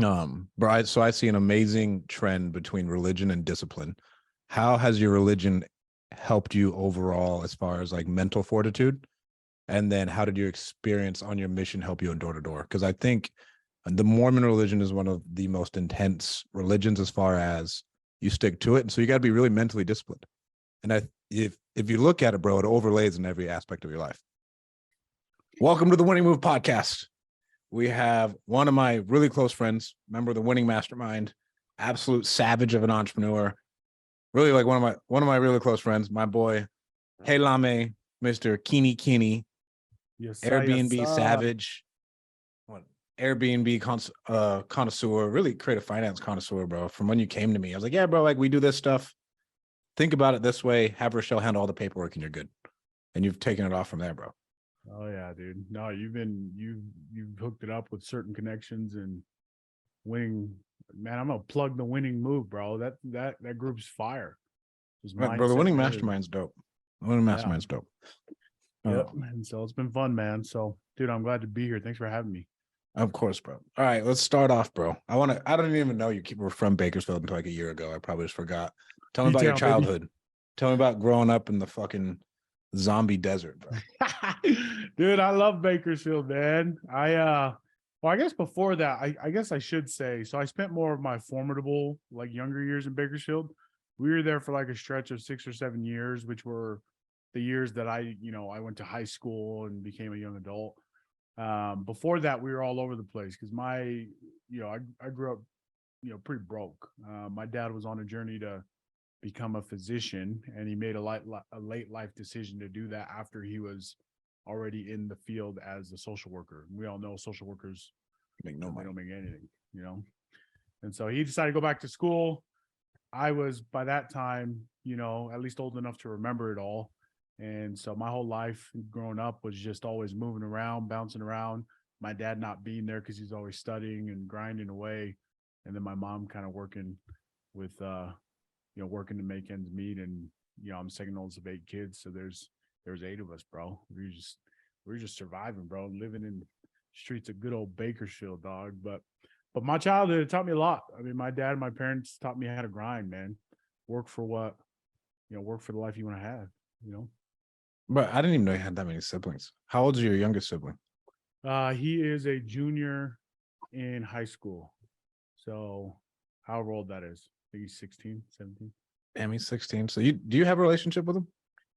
Bro, so I see an amazing trend between religion and discipline. How has your religion helped you overall as far as like mental fortitude? And then how did your experience on your mission help you in door to door? Because I think the Mormon religion is one of the most intense religions as far as you stick to it. And so you got to be really mentally disciplined. And if you look at it, bro, it overlays in every aspect of your life. Welcome to the Winning Move podcast. We have one of my really close friends, member of the Winning Mastermind, absolute savage of an entrepreneur. Really like one of my really close friends, my boy, Hey Lame, Mr. Kini, yes, Airbnb yes, savage, Airbnb connoisseur, really creative finance connoisseur, bro. From when you came to me, I was like, yeah, bro, like we do this stuff. Think about it this way. Have Rochelle handle all the paperwork and you're good. And you've taken it off from there, bro. Oh yeah, dude. No, you've hooked it up with certain connections and winning. Man, I'm gonna plug the Winning Move, bro. That group's fire. Bro, the Winning Mastermind's dope. The Winning Mastermind's dope. Yep. And so it's been fun, man. So, dude, I'm glad to be here. Thanks for having me. Of course, bro. All right, let's start off, bro. I don't even know you were from Bakersfield until like a year ago. I probably just forgot. Tell me about your childhood. Baby. Tell me about growing up in the fucking zombie desert, bro. Dude, I love Bakersfield, man. Well, I guess before that, I guess I should say, so I spent more of my formidable, like younger years in Bakersfield. We were there for like a stretch of 6 or 7 years, which were the years that I went to high school and became a young adult. Before that, we were all over the place because I grew up, pretty broke. My dad was on a journey to become a physician, and he made a late life decision to do that after he was already in the field as a social worker. We all know social workers make no money. They don't make anything, And so he decided to go back to school. I was by that time, at least old enough to remember it all. And so my whole life growing up was just always moving around, bouncing around. My dad not being there because he's always studying and grinding away. And then my mom kind of working with, working to make ends meet. And, I'm second oldest of 8 kids. So there's 8 of us, bro. We're just surviving, bro. Living in streets of good old Bakersfield, dog. But my childhood, it taught me a lot. I mean, my dad and my parents taught me how to grind, man. Work for the life you want to have, But I didn't even know you had that many siblings. How old is your youngest sibling? He is a junior in high school. So however old that is. I think he's 16, 17. Damn, he's 16. So do you have a relationship with him?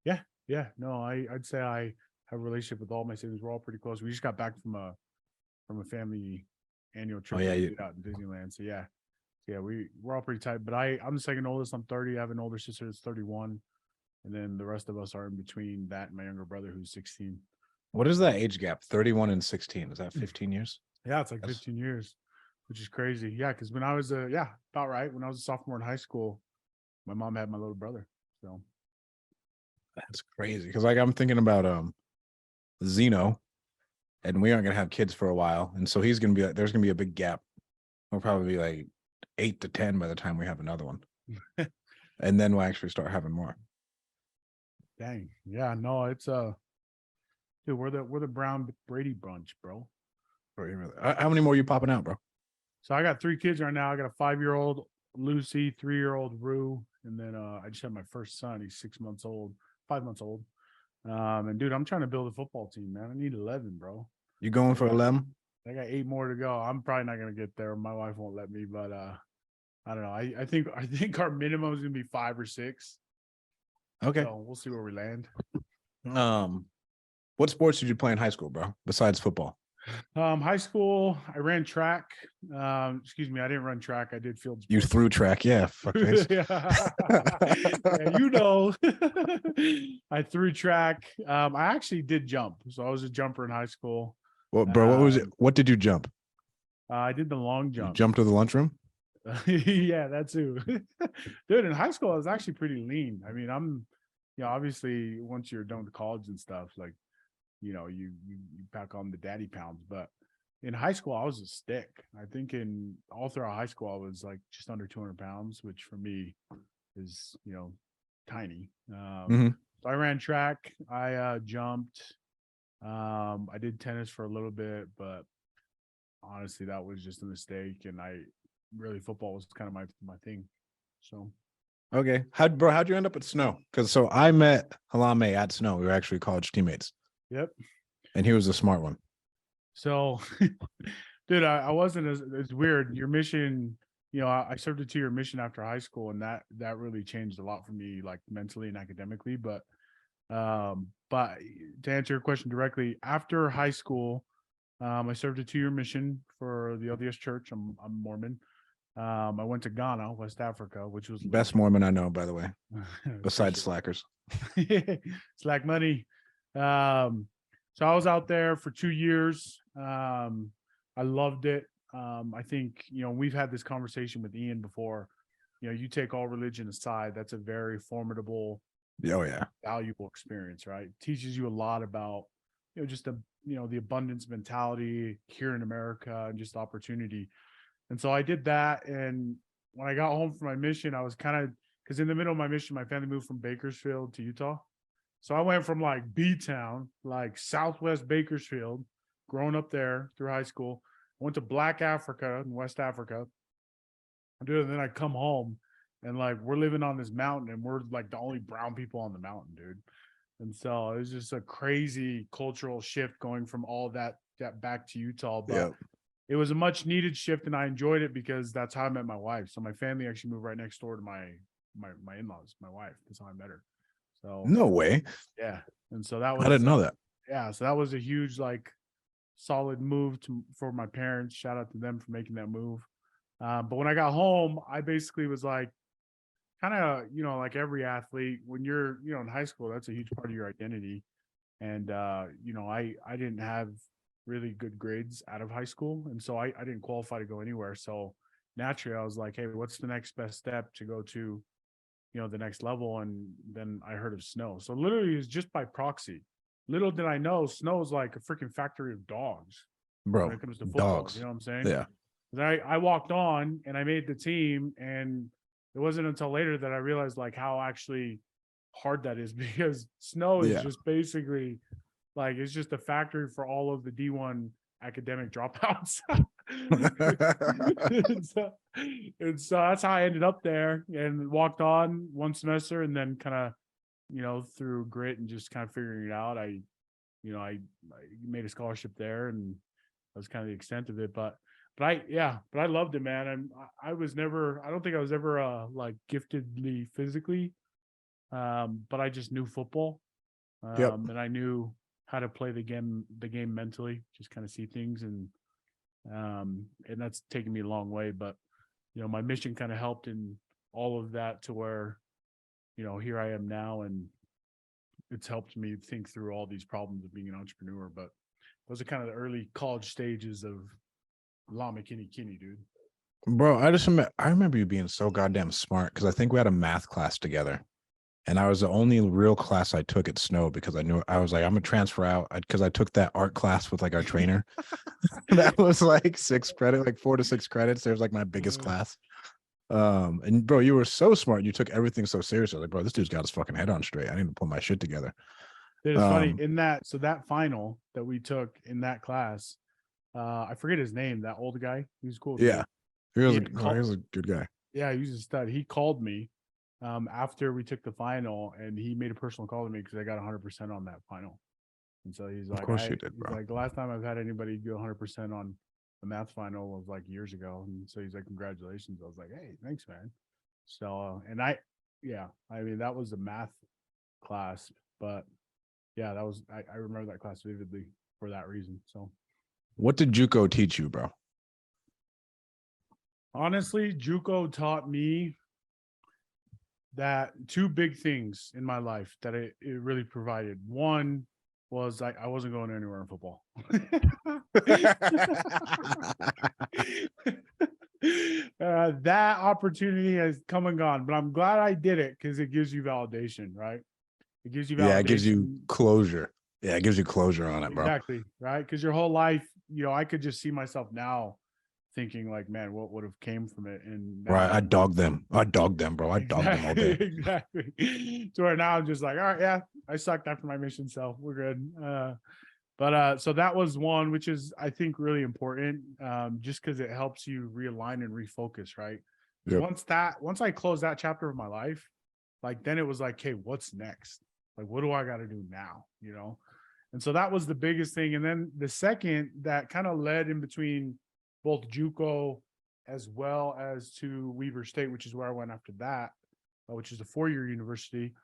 Yeah. Yeah. No, I'd say I have a relationship with all my siblings. We're all pretty close. We just got back from a family annual trip we did out in Disneyland. So yeah, we're all pretty tight. But I'm the second oldest. I'm 30. I have an older sister that's 31. And then the rest of us are in between that and my younger brother who's 16. What is that age gap? 31 and 16. Is that 15 years? Yeah, it's like 15 years, which is crazy. Yeah, because when I was about right. When I was a sophomore in high school, my mom had my little brother. So that's crazy. Because like I'm thinking about Zeno, and we aren't gonna have kids for a while. And so he's gonna be like, there's gonna be a big gap. We'll probably be like 8 to 10 by the time we have another one. And then we'll actually start having more. Dang. Yeah, no, it's dude, we're the Brown Brady bunch, bro. How many more are you popping out, bro? So I got 3 kids right now. I got a 5-year-old Lucy, 3-year-old Rue, and then I just had my first son. He's 5 months old. And dude, I'm trying to build a football team, man. I need 11, bro. You going for 11? I got 8 more to go. I'm probably not gonna get there. My wife won't let me, but I don't know. I think our minimum is gonna be 5 or 6. Okay. So we'll see where we land. What sports did you play in high school, bro? Besides football? High school, I ran track. Excuse me, I didn't run track. I did field sports. You threw track, yeah. Yeah, I threw track. I actually did jump. So I was a jumper in high school. Well, bro, what was it? What did you jump? I did the long jump. You jumped to the lunchroom? Yeah, that's who. Dude, in high school, I was actually pretty lean. I mean, I'm, obviously once you're done with college and stuff, like, you pack on the daddy pounds. But in high school, I was a stick. I think in all throughout high school, I was like just under 200 pounds, which for me is, tiny. So I ran track. I jumped. I did tennis for a little bit, but honestly, that was just a mistake. And football was kind of my thing. So. Okay. How'd you end up at Snow? Because so I met Halame at Snow. We were actually college teammates. Yep. And he was the smart one. So, dude, I wasn't it's weird. Your mission, I served a 2-year mission after high school, and that really changed a lot for me, like mentally and academically. But to answer your question directly, after high school, I served a 2-year mission for the LDS Church. I'm Mormon. I went to Ghana, West Africa, which was Best Mormon I know, by the way, besides slackers. Slack money. So I was out there for 2 years. I loved it. I think, we've had this conversation with Ian before. You take all religion aside, that's a very formidable, oh yeah, valuable experience, right? It teaches you a lot about, just the abundance mentality here in America and just opportunity. And so I did that. And when I got home from my mission, I was because in the middle of my mission, my family moved from Bakersfield to Utah. So I went from like B-Town, like Southwest Bakersfield, growing up there through high school. I went to Black Africa in West Africa. Dude, and then I come home and like we're living on this mountain and we're like the only brown people on the mountain, dude. And so it was just a crazy cultural shift going from all that back to Utah. But it was a much needed shift and I enjoyed it because that's how I met my wife. So my family actually moved right next door to my in-laws, my wife. That's how I met her. So no way. Yeah. And so that was, I didn't know that. Yeah. So that was a huge, like, solid move for my parents. Shout out to them for making that move. But when I got home, I basically was like, kind of, like every athlete, when you're, in high school, that's a huge part of your identity. And, I didn't have really good grades out of high school. And so I didn't qualify to go anywhere. So naturally, I was like, hey, what's the next best step to go to, the next level? And then I heard of Snow. So literally it's just by proxy. Little did I know Snow is like a freaking factory of dogs, bro. When it comes to football, dogs. you know what I'm saying? Yeah. Then I walked on and I made the team, and it wasn't until later that I realized like how actually hard that is because Snow is just basically like, it's just a factory for all of the D1 academic dropouts. and so that's how I ended up there and walked on one semester, and then kind of, through grit and just kind of figuring it out, I made a scholarship there, and that was kind of the extent of it. But I loved it, man. And I don't think I was ever like giftedly physically, but I just knew football, and I knew how to play the game mentally, just kind of see things, and that's taken me a long way. But my mission kind of helped in all of that to where here I am now, and it's helped me think through all these problems of being an entrepreneur. But those are kind of the early college stages of La McKinney, dude. Bro, I remember you being so goddamn smart because I think we had a math class together. And I was the only real class I took at Snow because I was like, I'm gonna transfer out because I took that art class with like our trainer. That was like 4 to 6 credits. There's like my biggest class. And bro, you were so smart. You took everything so seriously. Like, bro, this dude's got his fucking head on straight. I need to pull my shit together. It's funny in that. So that final that we took in that class, I forget his name. That old guy. He was cool. Yeah, he was a good guy. Yeah, he was a stud. He called me after we took the final, and he made a personal call to me because I got 100% on that final. And so he's like, of course you did, bro. Like, the last time I've had anybody do 100% on the math final was like years ago. And so he's like, congratulations. I was like, hey, thanks, man. So, and I mean, that was a math class, but yeah, that was, I remember that class vividly for that reason. So what did JUCO teach you, bro? Honestly, JUCO taught me that 2 big things in my life that it really provided. One was I wasn't going anywhere in football. That opportunity has come and gone, but I'm glad I did it because it gives you validation, right? It gives you validation. Yeah, it gives you closure. Yeah, it gives you closure on it, bro. Exactly, right? Because your whole life, I could just see myself now thinking like, man, what would have came from it? And right, I dogged them, bro. I dogged them all day. Exactly. To where now I'm just like, all right, yeah, I sucked after my mission, so we're good. But so that was one, which is I think really important, just because it helps you realign and refocus, right? Because Yep. once I closed that chapter of my life, like then it was like, hey, what's next? Like, what do I got to do now? You know? And so that was the biggest thing. And then the second that kind of led in between both JUCO as well as to Weber State, which is where I went after that, which is a 4-year university.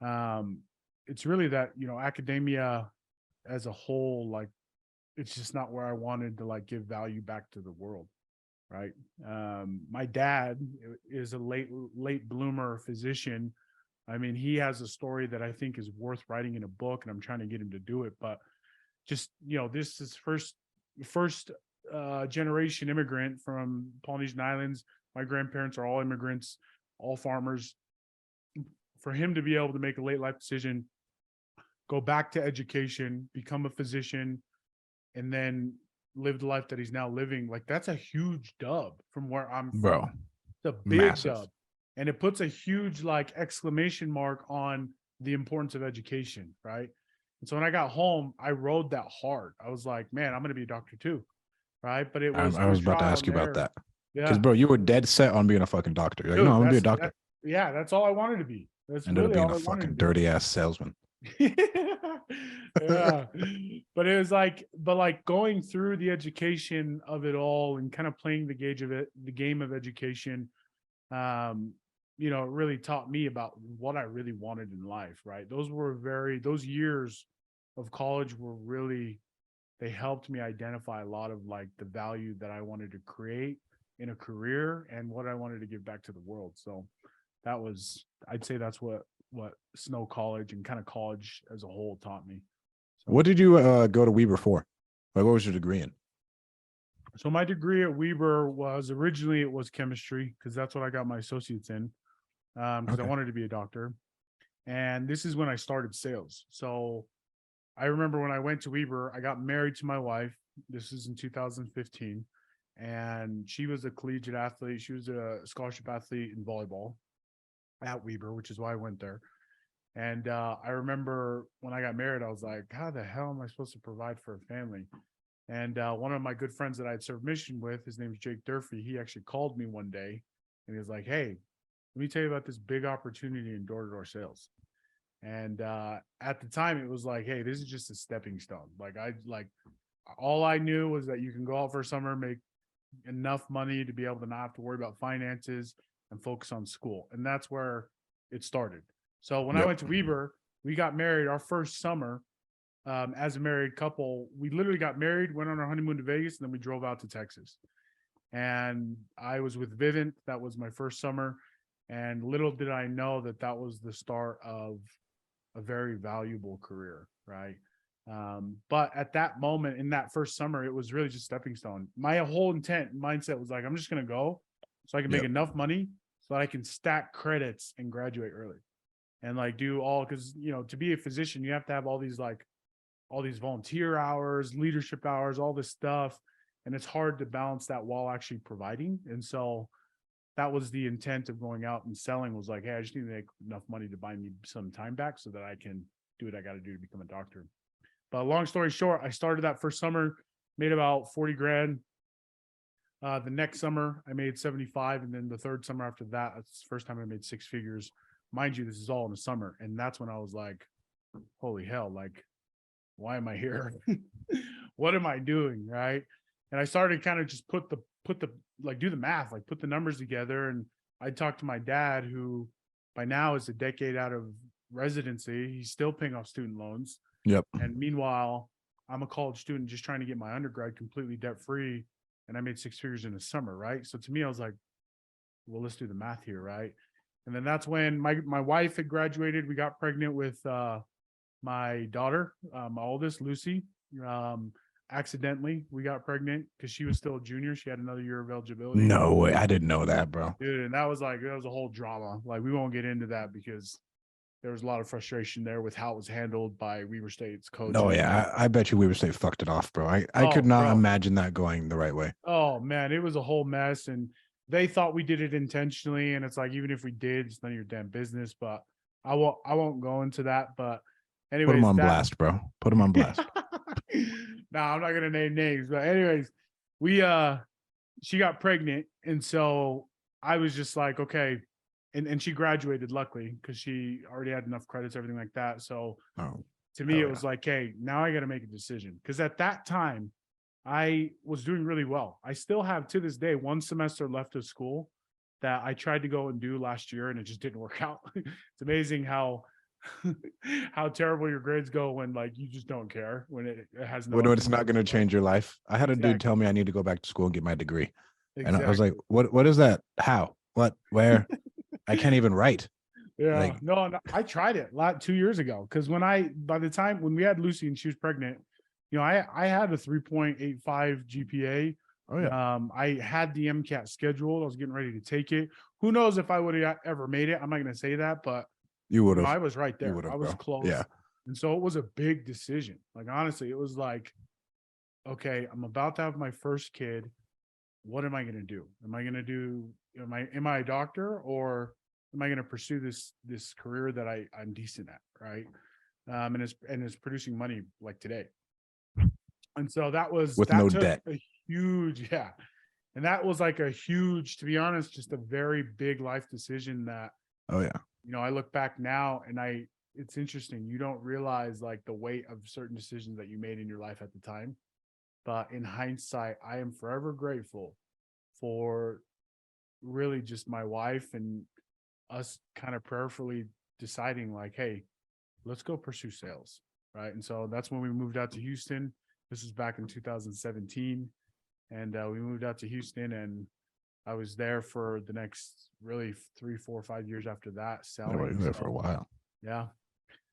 Um, it's really that, you know, academia as a whole, like it's just not where I wanted to like give value back to the world. Right. My dad is a late bloomer physician. I mean, he has a story that I think is worth writing in a book, and I'm trying to get him to do it. But just, you know, this is first generation immigrant from Polynesian Islands. My grandparents are all immigrants, all farmers. For him to be able to make a late life decision, go back to education, become a physician, and then live the life that he's now living, like that's a huge dub from where I'm from. Bro, It's a big massive. dub. And it puts a huge like exclamation mark on the importance of education, right? And so when I got home, I rode that hard. I was like, man, I'm going to be a doctor too, right? But it was I was about to trial ask and you about error. that. Because, Yeah, bro, you were dead set on being a fucking doctor. You're like, no, dude, I'm gonna be a doctor. yeah, that's all I wanted to be. That's Ended up really being all a I wanted to fucking be. dirty ass salesman. Yeah, but it was like, but like going through the education of it all and kind of playing the game of education, you know, it really taught me about what I really wanted in life, right? Those years of college were really, they helped me identify a lot of like the value that I wanted to create in a career and what I wanted to give back to the world. So that was, I'd say that's what Snow College and kind of college as a whole taught me. So, What did you go to Weber for? Like, what was your degree in? so my degree at Weber was originally it was chemistry because that's what I got my associates in, because I Okay. wanted to be a doctor. And this is when I started sales. So I remember when I went to Weber, I got married to my wife. This is in 2015. And she was a collegiate athlete. She was a scholarship athlete in volleyball at Weber, which is why I went there. And I remember when I got married, I was like, how the hell am I supposed to provide for a family? And one of my good friends that I had served mission with, his name is Jake Durfee. He actually called me one day and he was like, hey, let me tell you about this big opportunity in door-to-door sales. And at the time it was like, hey, this is just a stepping stone. Like all I knew was that you can go out for a summer, make enough money to be able to not have to worry about finances and focus on school. And that's where it started. So when I went to Weber, we got married our first summer as a married couple. We literally got married, went on our honeymoon to Vegas, and then we drove out to Texas. And I was with Vivint. That was my first summer. And little did I know that that was the start of a very valuable career, right? But at that moment in that first summer, it was really just stepping stone. My whole mindset was like, I'm just going to go so I can make enough money so that I can stack credits and graduate early and like do all, because, you know, to be a physician, you have to have all these volunteer hours, leadership hours, all this stuff. And it's hard to balance that while actually providing. And so that was the intent of going out and selling, was like, hey, I just need to make enough money to buy me some time back so that I can do what I got to do to become a doctor. But long story short, I started that first summer, made about 40 grand. The next summer I made 75. And then the third summer after that, that's the first time I made 6 figures. Mind you, this is all in the summer. And that's when I was like, holy hell, like, why am I here? What am I doing? Right. And I started kind of just put the like do the math, like put the numbers together. And I talked to my dad, who by now is a decade out of residency. He's still paying off student loans. Yep. And meanwhile, I'm a college student just trying to get my undergrad completely debt free. And I made 6 figures in the summer. Right. So to me, I was like, well, let's do the math here. Right. And then that's when my wife had graduated. We got pregnant with my daughter, my oldest, Lucy. Accidentally, we got pregnant because she was still a junior. She had another year of eligibility. No way. I didn't know that, bro. Dude, and that was a whole drama. Like, we won't get into that because there was a lot of frustration there with how it was handled by Weber State's coach. No, yeah. I bet you Weber State fucked it off, bro. I could not imagine that going the right way. Oh, man. It was a whole mess. And they thought we did it intentionally. And it's like, even if we did, it's none of your damn business. But I won't go into that. But anyways, put them on blast, bro. Put them on blast. No, I'm not gonna name names, but anyways, we she got pregnant, and so I was just like, okay, and she graduated luckily because she already had enough credits, everything like that. So Oh, to me, hell it yeah. was like, hey, now I got to make a decision because at that time I was doing really well. I still have to this day one semester left of school that I tried to go and do last year, and it just didn't work out. It's amazing how how terrible your grades go when like you just don't care when it has no When it's ultimate not going to result. change your life. I had a dude tell Exactly. me I need to go back to school and get my degree. And I was like, Exactly. what is that? How? What? Where? I can't even write. Yeah. Like, No, no, I tried it 2 years ago because by the time when we had Lucy and she was pregnant, I had a 3.85 GPA. oh yeah, I had the MCAT scheduled. I was getting ready to take it. Who knows if I would have ever made it? I'm not going to say that, but you would have. I was right You there. would I have, was bro. close. Yeah. And so it was a big decision. Like, honestly, it was like, okay, I'm about to have my first kid. What am I going to do? Am I a doctor, or am I going to pursue this career that I'm decent at? Right. And it's producing money like today. And so With no that took debt. a huge, yeah. And that was like a huge, to be honest, just a very big life decision that, Oh yeah. I look back now and it's interesting. You don't realize like the weight of certain decisions that you made in your life at the time. But in hindsight, I am forever grateful for really just my wife and us kind of prayerfully deciding like, hey, let's go pursue sales. Right. And so that's when we moved out to Houston. This was back in 2017. And we moved out to Houston, and I was there for the next really 3, 4, 5 years after that You were selling. there for a So while. yeah.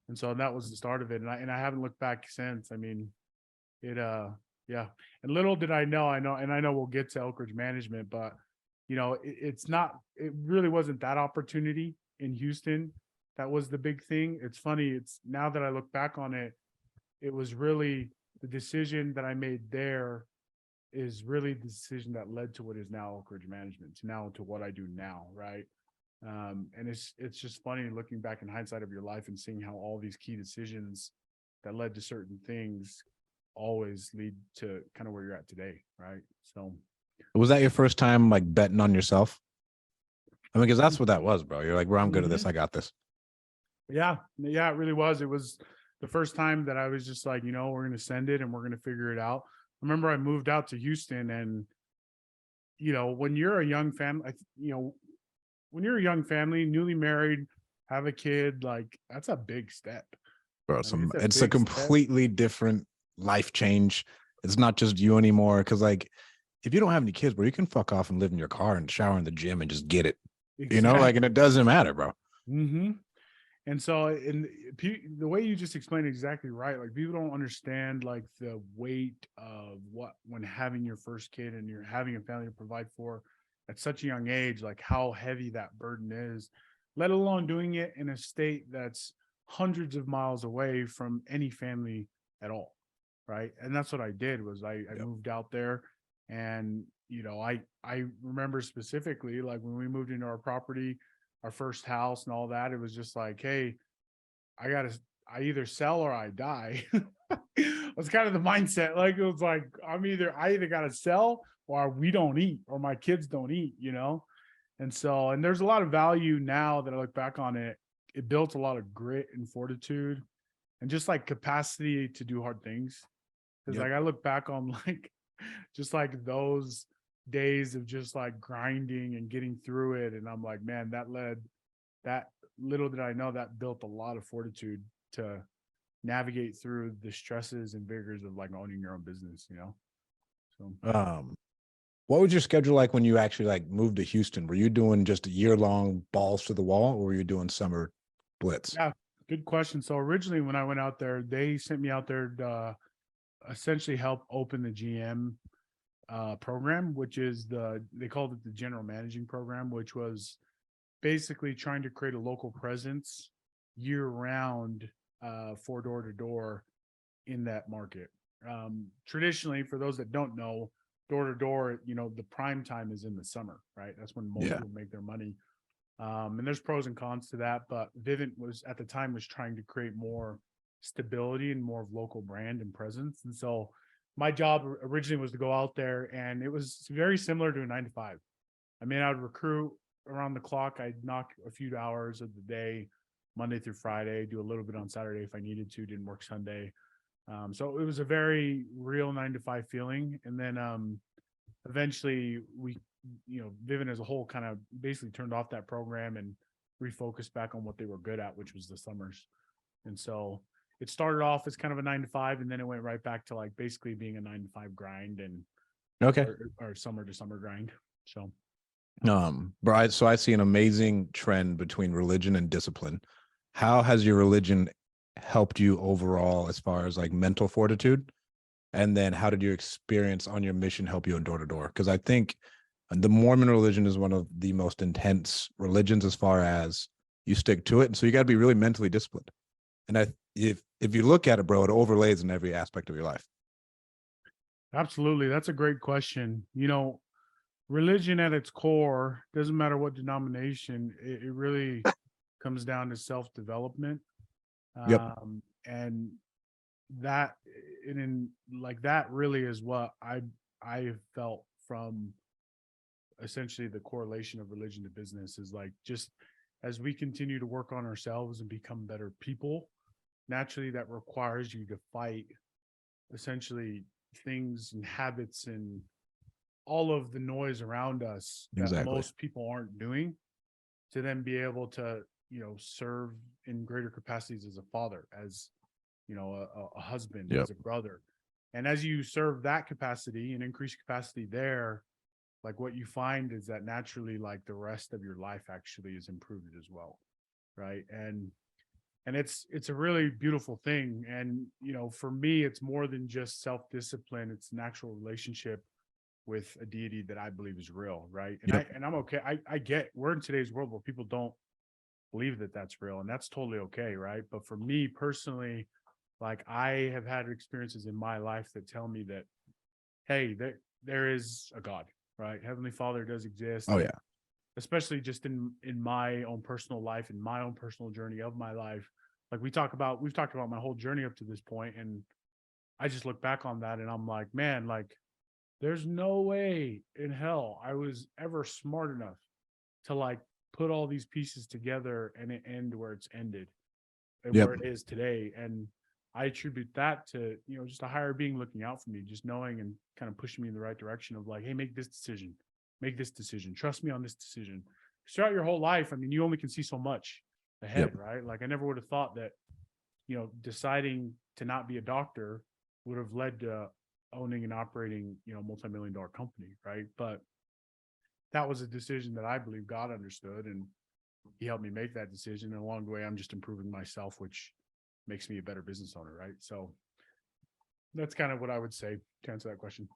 And so that was the start of it. And I haven't looked back since. I mean, it yeah. And little did I know we'll get to Elk Ridge Management, but it really wasn't that opportunity in Houston. That was the big thing. It's funny. It's now that I look back on it, it was really the decision that I made there is really the decision that led to what is now Elk Ridge Management, to now to what I do now, right? And it's just funny looking back in hindsight of your life and seeing how all these key decisions that led to certain things always lead to kind of where you're at today, right? So Was that your first time like betting on yourself? I mean, because that's what that was, bro. You're like, bro, I'm good at this. mhm. I got this. Yeah, it really was. It was the first time that I was just like, we're going to send it and we're going to figure it out. I remember I moved out to Houston, and when you're a young family, when you're a young family, newly married, have a kid, like that's a big step. Bro, I mean, it's a it's a big step. completely different life change. It's not just you anymore. Cause like if you don't have any kids, bro, you can fuck off and live in your car and shower in the gym and just get it. Like, and Exactly. it doesn't matter, bro. hmm And so, the way you just explained it exactly right. Like people don't understand like the weight of what when having your first kid and you're having a family to provide for at such a young age, like how heavy that burden is, let alone doing it in a state that's hundreds of miles away from any family at all. Right. And that's what I did was I Yep. moved out there, and I remember specifically like when we moved into our property, our first house and all that, it was just like, hey, I either sell or I die. That's kind of the mindset. Like it was like I either gotta sell or we don't eat or my kids don't eat. And there's a lot of value now that I look back on it. It built a lot of grit and fortitude and just like capacity to do hard things. Because Yep. like I look back on like just like those days of just like grinding and getting through it. And I'm like, man, that little did I know that built a lot of fortitude to navigate through the stresses and vigors of like owning your own business. So What was your schedule like when you actually like moved to Houston? Were you doing just a year-long balls to the wall, or were you doing summer blitz? yeah, good question. So originally when I went out there, they sent me out there to essentially help open the GM program, which is they called it the general managing program, which was basically trying to create a local presence year round for door to door in that market. Traditionally, for those that don't know, door to door, the prime time is in the summer, right? That's when most Yeah. people make their money. And there's pros and cons to that, but Vivint was at the time was trying to create more stability and more of local brand and presence. And so my job originally was to go out there, and it was very similar to a 9 to 5. I mean, I'd recruit around the clock. I'd knock a few hours of the day, Monday through Friday, do a little bit on Saturday if I needed to, didn't work Sunday. So it was a very real 9 to 5 feeling. And then eventually we, Vivint as a whole kind of basically turned off that program and refocused back on what they were good at, which was the summers. And so it started off as kind of a 9 to 5, and then it went right back to like basically being a 9 to 5 grind and Okay. or summer to summer grind. So Bro, so I see an amazing trend between religion and discipline. How has your religion helped you overall as far as like mental fortitude? And then how did your experience on your mission help you in door to door? Because I think the Mormon religion is one of the most intense religions as far as you stick to it. And so you got to be really mentally disciplined. And if you look at it, bro, it overlays in every aspect of your life. absolutely, that's a great question. Religion at its core, doesn't matter what denomination, it really comes down to self-development. Yep. And that that really is what I felt from essentially the correlation of religion to business, is like, just as we continue to work on ourselves and become better people, naturally that requires you to fight essentially things and habits and all of the noise around us that Exactly. most people aren't doing, to then be able to serve in greater capacities as a father, as a husband, Yep. as a brother. And as you serve that capacity and increase capacity there, like what you find is that naturally, like the rest of your life actually is improved as well, right? And it's a really beautiful thing. And for me, it's more than just self-discipline. It's an actual relationship with a deity that I believe is real, right? And Yep. I'm okay. I get, we're in today's world where people don't believe that that's real, and that's totally okay, right? But for me personally, like, I have had experiences in my life that tell me that, hey, there is a God, right? Heavenly Father does exist. Oh yeah. Especially just in my own personal life, in my own personal journey of my life. Like we've talked about my whole journey up to this point, and I just look back on that and I'm like, man, like, there's no way in hell I was ever smart enough to like put all these pieces together and it end where it's ended and Yep. where it is today. And I attribute that to, just a higher being looking out for me, just knowing and kind of pushing me in the right direction of like, hey, make this decision, trust me on this decision. Throughout your whole life, I mean, you only can see so much ahead, Yep. right? Like, I never would have thought that, deciding to not be a doctor would have led to owning and operating, multi-million-dollar company, right? But that was a decision that I believe God understood, and he helped me make that decision. And along the way, I'm just improving myself, which makes me a better business owner, right? So that's kind of what I would say to answer that question.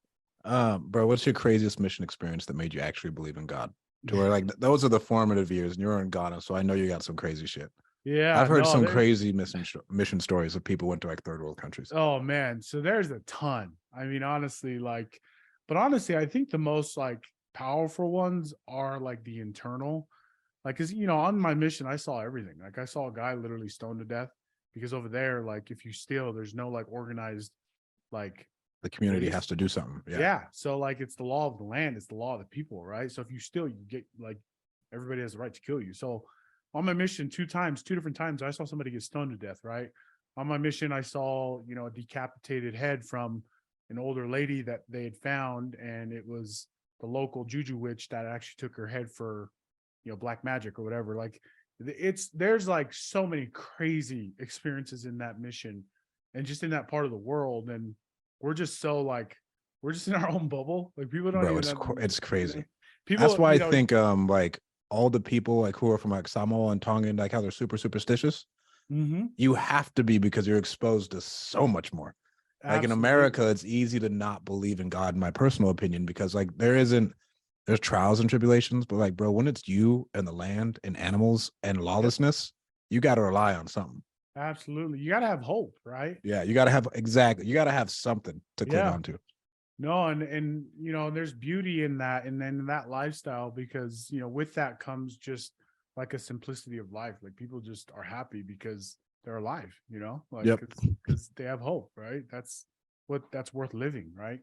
Bro, what's your craziest mission experience that made you actually believe in God? To where like those are the formative years, and you're in Ghana, so I know you got some crazy shit. Yeah, I've heard no, some there's, crazy mission stories of people went to like third world countries. oh man, so there's a ton. I mean, honestly, like, but honestly, I think the most like powerful ones are like the internal, like, cause on my mission, I saw everything. Like, I saw a guy literally stoned to death because over there, like, if you steal, there's no like organized, like, The community police. has to do something. Yeah. Yeah. So like, it's the law of the land, it's the law of the people, right? So if you steal, you get like, everybody has the right to kill you. So on my mission, two different times, I saw somebody get stoned to death, right? On my mission, I saw, a decapitated head from an older lady that they had found, and it was the local juju witch that actually took her head for, black magic or whatever. Like, there's like so many crazy experiences in that mission and just in that part of the world. And we're just so like, we're just in our own bubble. Like, people don't Bro, even it's crazy. people, That's why I think like all the people like who are from like Samoa and Tonga and like how they're super superstitious. mm-hmm. You have to be, because you're exposed to so much more. Like in Absolutely. America, it's easy to not believe in God, in my personal opinion, because like there's trials and tribulations, but like, bro, when it's you and the land and animals and lawlessness, you got to rely on something. Absolutely. You got to have hope, right? Yeah, you got to have something to cling on to. No, and there's beauty in that, and then that lifestyle, because with that comes just like a simplicity of life. Like, people just are happy because they're alive, you know, like, Yep. because they have hope, right? That's worth living, right?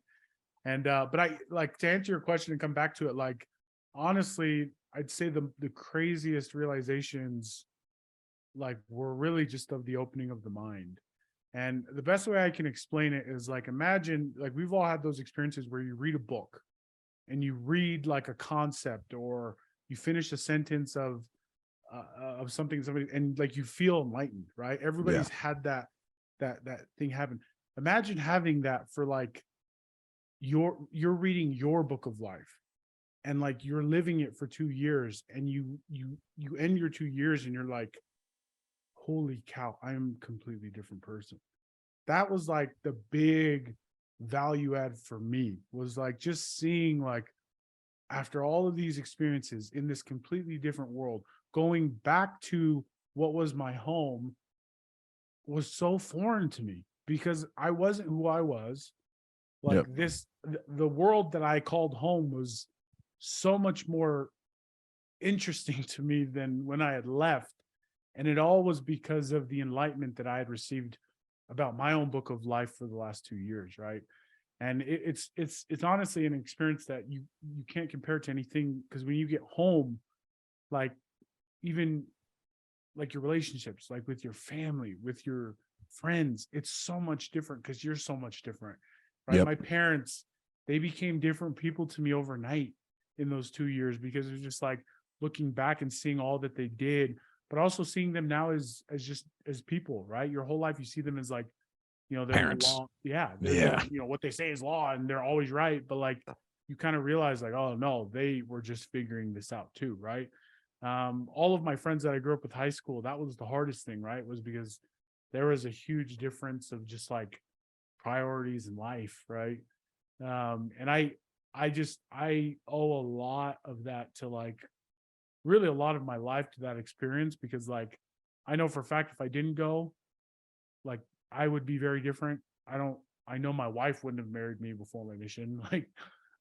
And but I like to answer your question and come back to it, like, honestly, I'd say the craziest realizations like were really just of the opening of the mind. And the best way I can explain it is like, imagine, like, we've all had those experiences where you read a book and you read like a concept, or you finish a sentence of something, somebody, and like you feel enlightened, right? Yeah. Everybody's had that thing happen. Imagine having that for like you're reading your book of life, and like you're living it for 2 years, and you end your 2 years and you're like, holy cow, I'm a completely different person. That was like the big value add for me, was like just seeing, like, after all of these experiences in this completely different world, going back to what was my home was so foreign to me, because I wasn't who I was. Like Yep. the world that I called home was so much more interesting to me than when I had left. And it all was because of the enlightenment that I had received about my own book of life for the last 2 years, right? And it's honestly an experience that you can't compare to anything, because when you get home, like, even like your relationships, like with your family, with your friends, it's so much different because you're so much different, right? Yep. My parents, they became different people to me overnight in those 2 years, because it's just like looking back and seeing all that they did, but also seeing them now as just as people, right? Your whole life you see them as like, they're the Parents. law. Yeah, they're Yeah. what they say is law, and they're always right. But like, you kind of realize, like, oh no, they were just figuring this out too, right? All of my friends that I grew up with high school, that was the hardest thing, right? Was because there was a huge difference of just like priorities in life, right? And I owe a lot of that to, like, really a lot of my life to that experience, because like, I know for a fact if I didn't go, like, I would be very different. I know my wife wouldn't have married me before my mission.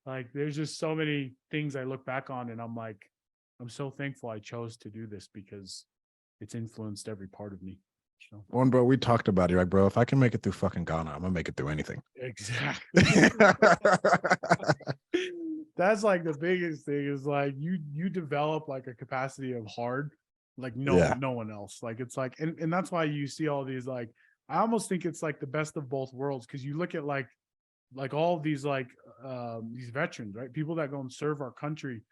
Like there's just so many things I look back on and I'm like, I'm so thankful I chose to do this, because it's influenced every part of me. So One, bro, we talked about it. Like, bro, if I can make it through fucking Ghana, I'm gonna make it through anything. exactly. That's like the biggest thing, is like you develop like a capacity of hard, like Yeah. no one else. Like it's like, and that's why you see all these, like, I almost think it's like the best of both worlds, because you look at like all of these veterans, right? People that go and serve our country,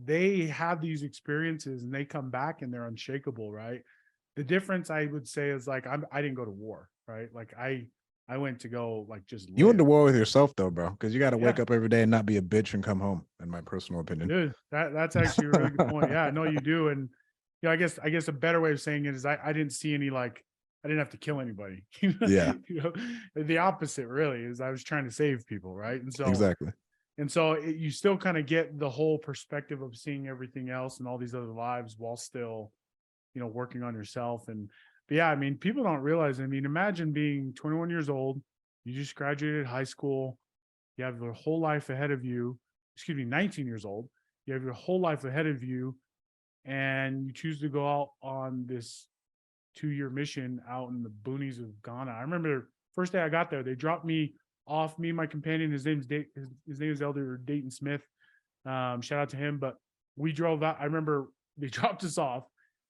they have these experiences and they come back and they're unshakable, right? The difference I would say is like, I didn't go to war, right? Like I went to go like just You went live. to war with yourself though, bro, because you got to Yeah, wake up every day and not be a bitch and come home. In my personal opinion. dude, that's actually a really good point. Yeah, I know you do. And I guess a better way of saying it is I didn't see any, like, I didn't have to kill anybody. Yeah. The opposite really is I was trying to save people, right? Exactly. And so you still kind of get the whole perspective of seeing everything else and all these other lives while still, working on yourself. But yeah, I mean, people don't realize, I mean, imagine being 21 years old, you just graduated high school, you have your whole life ahead of you, 19 years old, you have your whole life ahead of you, and you choose to go out on this 2-year mission out in the boonies of Ghana. I remember first day I got there, they dropped me off, me and my companion. His name is Elder Dayton Smith. Shout out to him. But we drove out. I remember they dropped us off.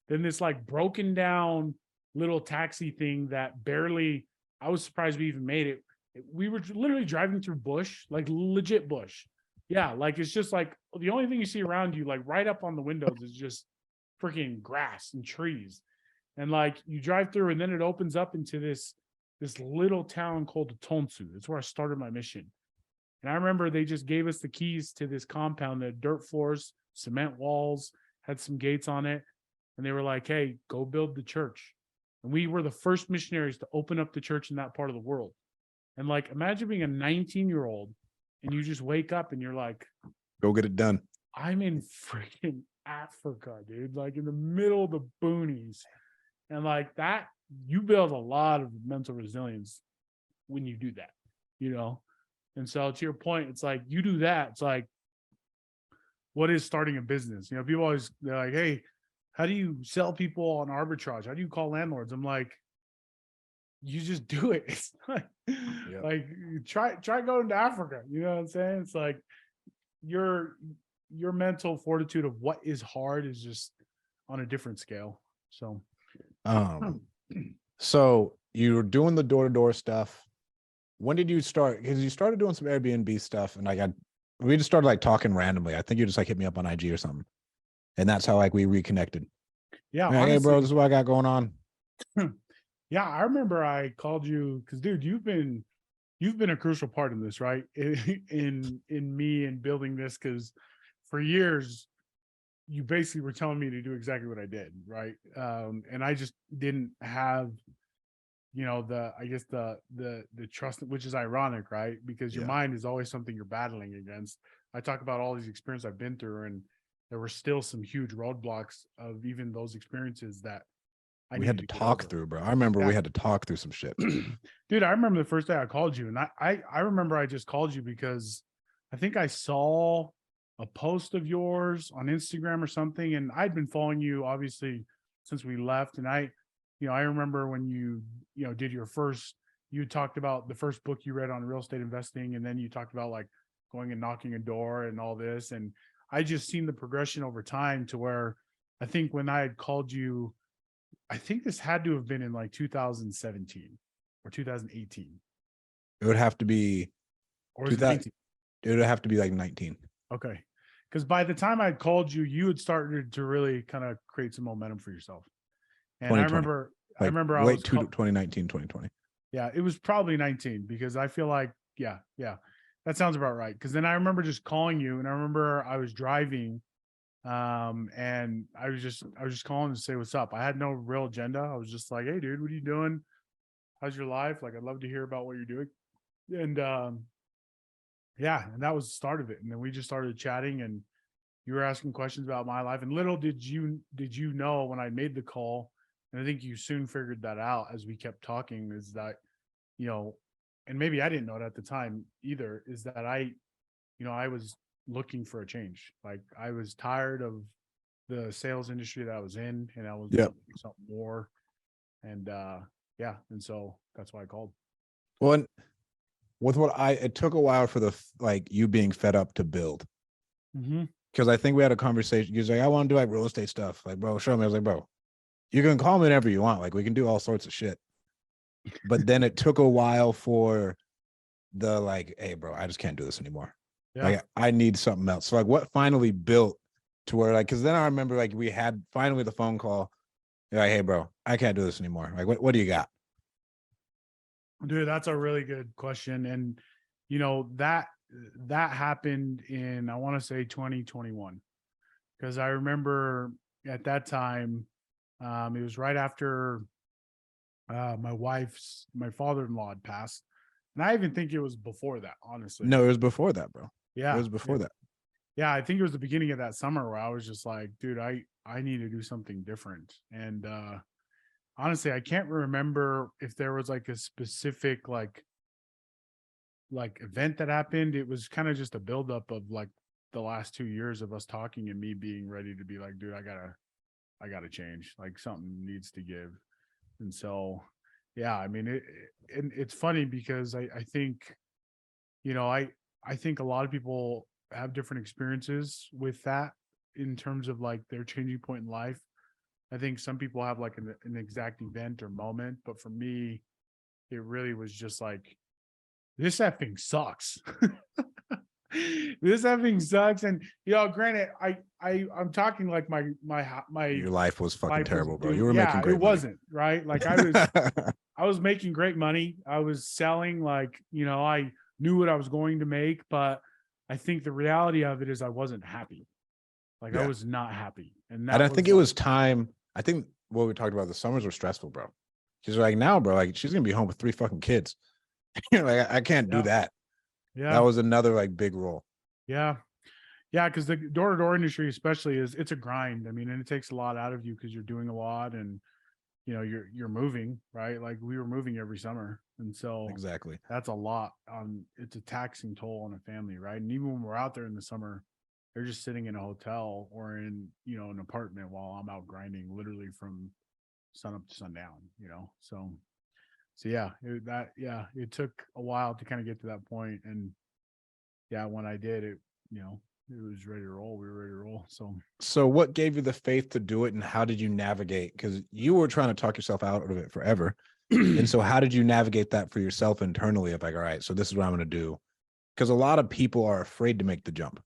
Then this like broken down little taxi thing that barely, I was surprised we even made it. We were literally driving through bush, like legit bush. Yeah, like it's just like the only thing you see around you, like right up on the windows, is just freaking grass and trees. And like you drive through, and then it opens up into this little town called Tonsu. That's where I started my mission. And I remember they just gave us the keys to this compound that had dirt floors, cement walls, had some gates on it. And they were like, hey, go build the church. And we were the first missionaries to open up the church in that part of the world. And like, imagine being a 19-year-old and you just wake up and you're like, Go get it done. I'm in freaking Africa, dude, like in the middle of the boonies. And like that, you build a lot of mental resilience when you do that, And so to your point, it's like you do that. It's like, what is starting a business? People always, they're like, hey, how do you sell people on arbitrage? How do you call landlords? I'm like, you just do it. It's Yep. like try going to Africa. You know what I'm saying? It's like your your mental fortitude of what is hard is just on a different scale. So Um, so you were doing the door-to-door stuff. When did you start? Because you started doing some Airbnb stuff, and we just started like talking randomly. I think you just like hit me up on IG or something, and that's how like we reconnected. yeah, Like, hey, bro, honestly, this is what I got going on. yeah, I remember I called you because, dude, you've been a crucial part in this, right? In me and building this, because for years you basically were telling me to do exactly what I did, right? And I just didn't have, the I guess the trust, which is ironic, right? Because your Yeah, mind is always something you're battling against. I talk about all these experiences I've been through, and there were still some huge roadblocks of even those experiences that I we had needed to to get talk over. through, bro. I remember we Yeah. had to talk through some shit. Dude, I remember the first day I called you, and I remember I just called you because I think I saw a post of yours on Instagram or something, and I'd been following you obviously since we left. And I remember when you did your first, you talked about the first book you read on real estate investing, and then you talked about like going and knocking a door and all this. And I just seen the progression over time to where I think when I had called you, I think this had to have been in like 2017 or 2018 It would have to be or was it 2000. 19? It would have to be like 19, Okay. Because by the time I called you, you had started to really kind of create some momentum for yourself. And 2020, I like remember I late was, 2019, 2020. yeah, it was probably 19 because I feel like, yeah, yeah, that sounds about right. Because then I remember just calling you, and I remember I was driving, and I was just calling to say what's up. I had no real agenda. I was just like, hey, dude, what are you doing? How's your life? Like, I'd love to hear about what you're doing. And yeah, and that was the start of it. And then we just started chatting, and you were asking questions about my life. And little did you know when I made the call, and I think you soon figured that out as we kept talking, is that, you know, and maybe I didn't know it at the time either, is that I was looking for a change. Like, I was tired of the sales industry that I was in, and I was Yeah. wanting to do something more. And yeah, and so that's why I called. Well, and with it took a while for like you being fed up to build. Mm-hmm. Because I think we had a conversation. He was like, I want to do like real estate stuff. Like, bro, show me. I was like, bro, you can call me whenever you want. Like, we can do all sorts of shit. But then it took a while for the like, hey, bro, I just can't do this anymore. Yeah. Like, I need something else. So like, what finally built to where like, because then I remember like we had finally the phone call. You're like, hey, bro, I can't do this anymore. Like, what do you got? Dude, that's a really good question. And that happened in, I want to say, 2021. Because I remember at that time, it was right after my father-in-law had passed. And I even think it was before that, honestly. No, it was before that, bro. It Yeah. was before that. Yeah, I think it was the beginning of that summer where I was just like, dude, I need to do something different. And honestly, I can't remember if there was like a specific like event that happened. It was kind of just a buildup of like the last 2 years of us talking and me being ready to be like, dude, I gotta change. Like, something needs to give. And so, yeah, I mean, and it's funny because I think, I think a lot of people have different experiences with that in terms of like their changing point in life. I think some people have like an exact event or moment, but for me, it really was just like, this effing sucks. This effing sucks. And granted, I'm talking like my Your life was fucking life was terrible, bro. You doomed. were making Yeah, it great money. wasn't right. Like, I was making great money. I was selling, like, I knew what I was going to make, but I think the reality of it is I wasn't happy. Like, I Yeah. was not happy. And And that I think was it like, was time. I think what we talked about, the summers were stressful, bro. She's like, now, bro, like she's gonna be home with 3 fucking kids. Like, I can't do yeah, that. That yeah, was another like big role. yeah. Yeah, because the door-to-door industry especially it's a grind. I mean, and it takes a lot out of you because you're doing a lot, and you're moving, right? Like, we were moving every summer. And so Exactly. that's a lot. It's a taxing toll on a family, right? And even when we're out there in the summer, they're just sitting in a hotel or in, an apartment while I'm out grinding literally from sun up to sundown, So yeah, it took a while to kind of get to that point. And yeah, when I did it, it was ready to roll. We were ready to roll. So what gave you the faith to do it, and how did you navigate? Because you were trying to talk yourself out of it forever. And so how did you navigate that for yourself internally of like, all right, so this is what I'm going to do? Because a lot of people are afraid to make the jump.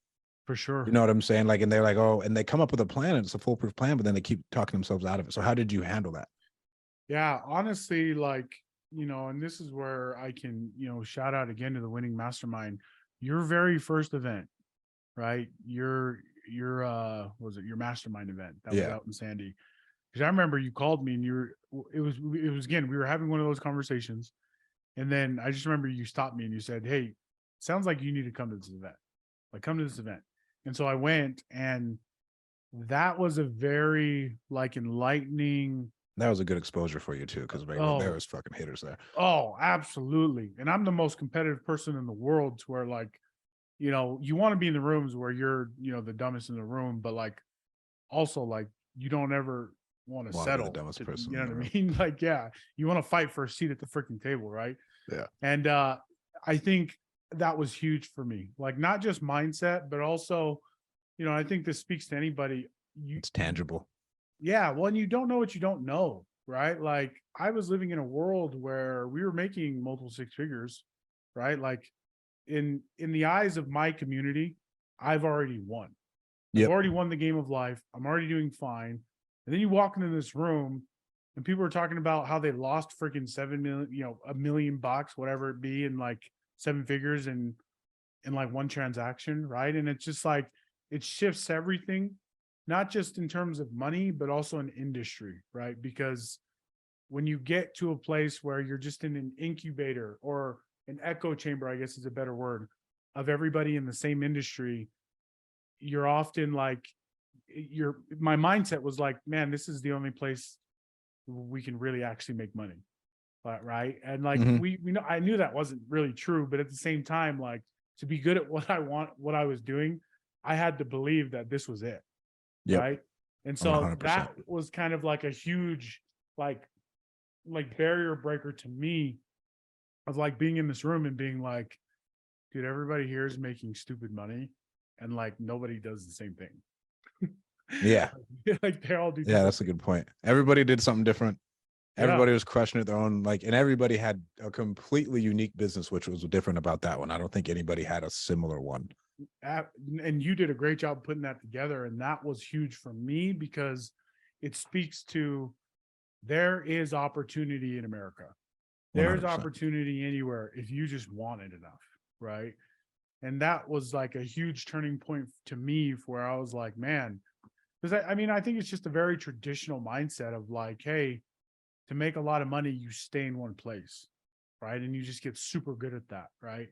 For sure. You know what I'm saying? Like, and they're like, oh, and they come up with a plan and it's a foolproof plan, but then they keep talking themselves out of it. So how did you handle that? Yeah, honestly, and this is where I can, shout out again to the Winning Mastermind. Your very first event, right? Was it your mastermind event that was out in Sandy? Because I remember you called me and it was again, we were having one of those conversations. And then I just remember you stopped me and you said, "Hey, sounds like you need to come to this event. Like, come to this event." And so I went, and that was a very enlightening. That was a good exposure for you too, because there was fucking haters there. Oh, absolutely. And I'm the most competitive person in the world, to where you want to be in the rooms where you're, the dumbest in the room, but also you don't ever want to settle. Be the dumbest person. You know what I mean? Yeah, you want to fight for a seat at the freaking table, right? Yeah. And I think that was huge for me. Not just mindset, but also, I think this speaks to anybody. It's tangible. Yeah. Well, and you don't know what you don't know, right? I was living in a world where we were making multiple six figures, right? In the eyes of my community, I've already won. I've already won the game of life. I'm already doing fine. And then you walk into this room and people are talking about how they lost freaking 7 million, $1 million, whatever it be, in 7 figures in one transaction, right? And it's just it shifts everything, not just in terms of money, but also in industry, right? Because when you get to a place where you're just in an incubator or an echo chamber, I guess is a better word, of everybody in the same industry, you're often my mindset was man, this is the only place we can really actually make money. Right. And we know, I knew that wasn't really true, but at the same time, to be good at what I was doing, I had to believe that this was it. Yep. Right. And so 100%. that was kind of a huge, barrier breaker to me, of being in this room and being dude, everybody here is making stupid money, and nobody does the same thing. Yeah. They all do. Yeah, that's a good point. Everybody did something different. Everybody was crushing it their own, and everybody had a completely unique business, which was different about that one. I don't think anybody had a similar one. And you did a great job putting that together. And that was huge for me, because it speaks to, there is opportunity in America. There's 100%. opportunity anywhere if you just want it enough, right? And that was a huge turning point to me, where I was man, because I think it's just a very traditional mindset of hey, to make a lot of money, you stay in one place, right? And you just get super good at that, right?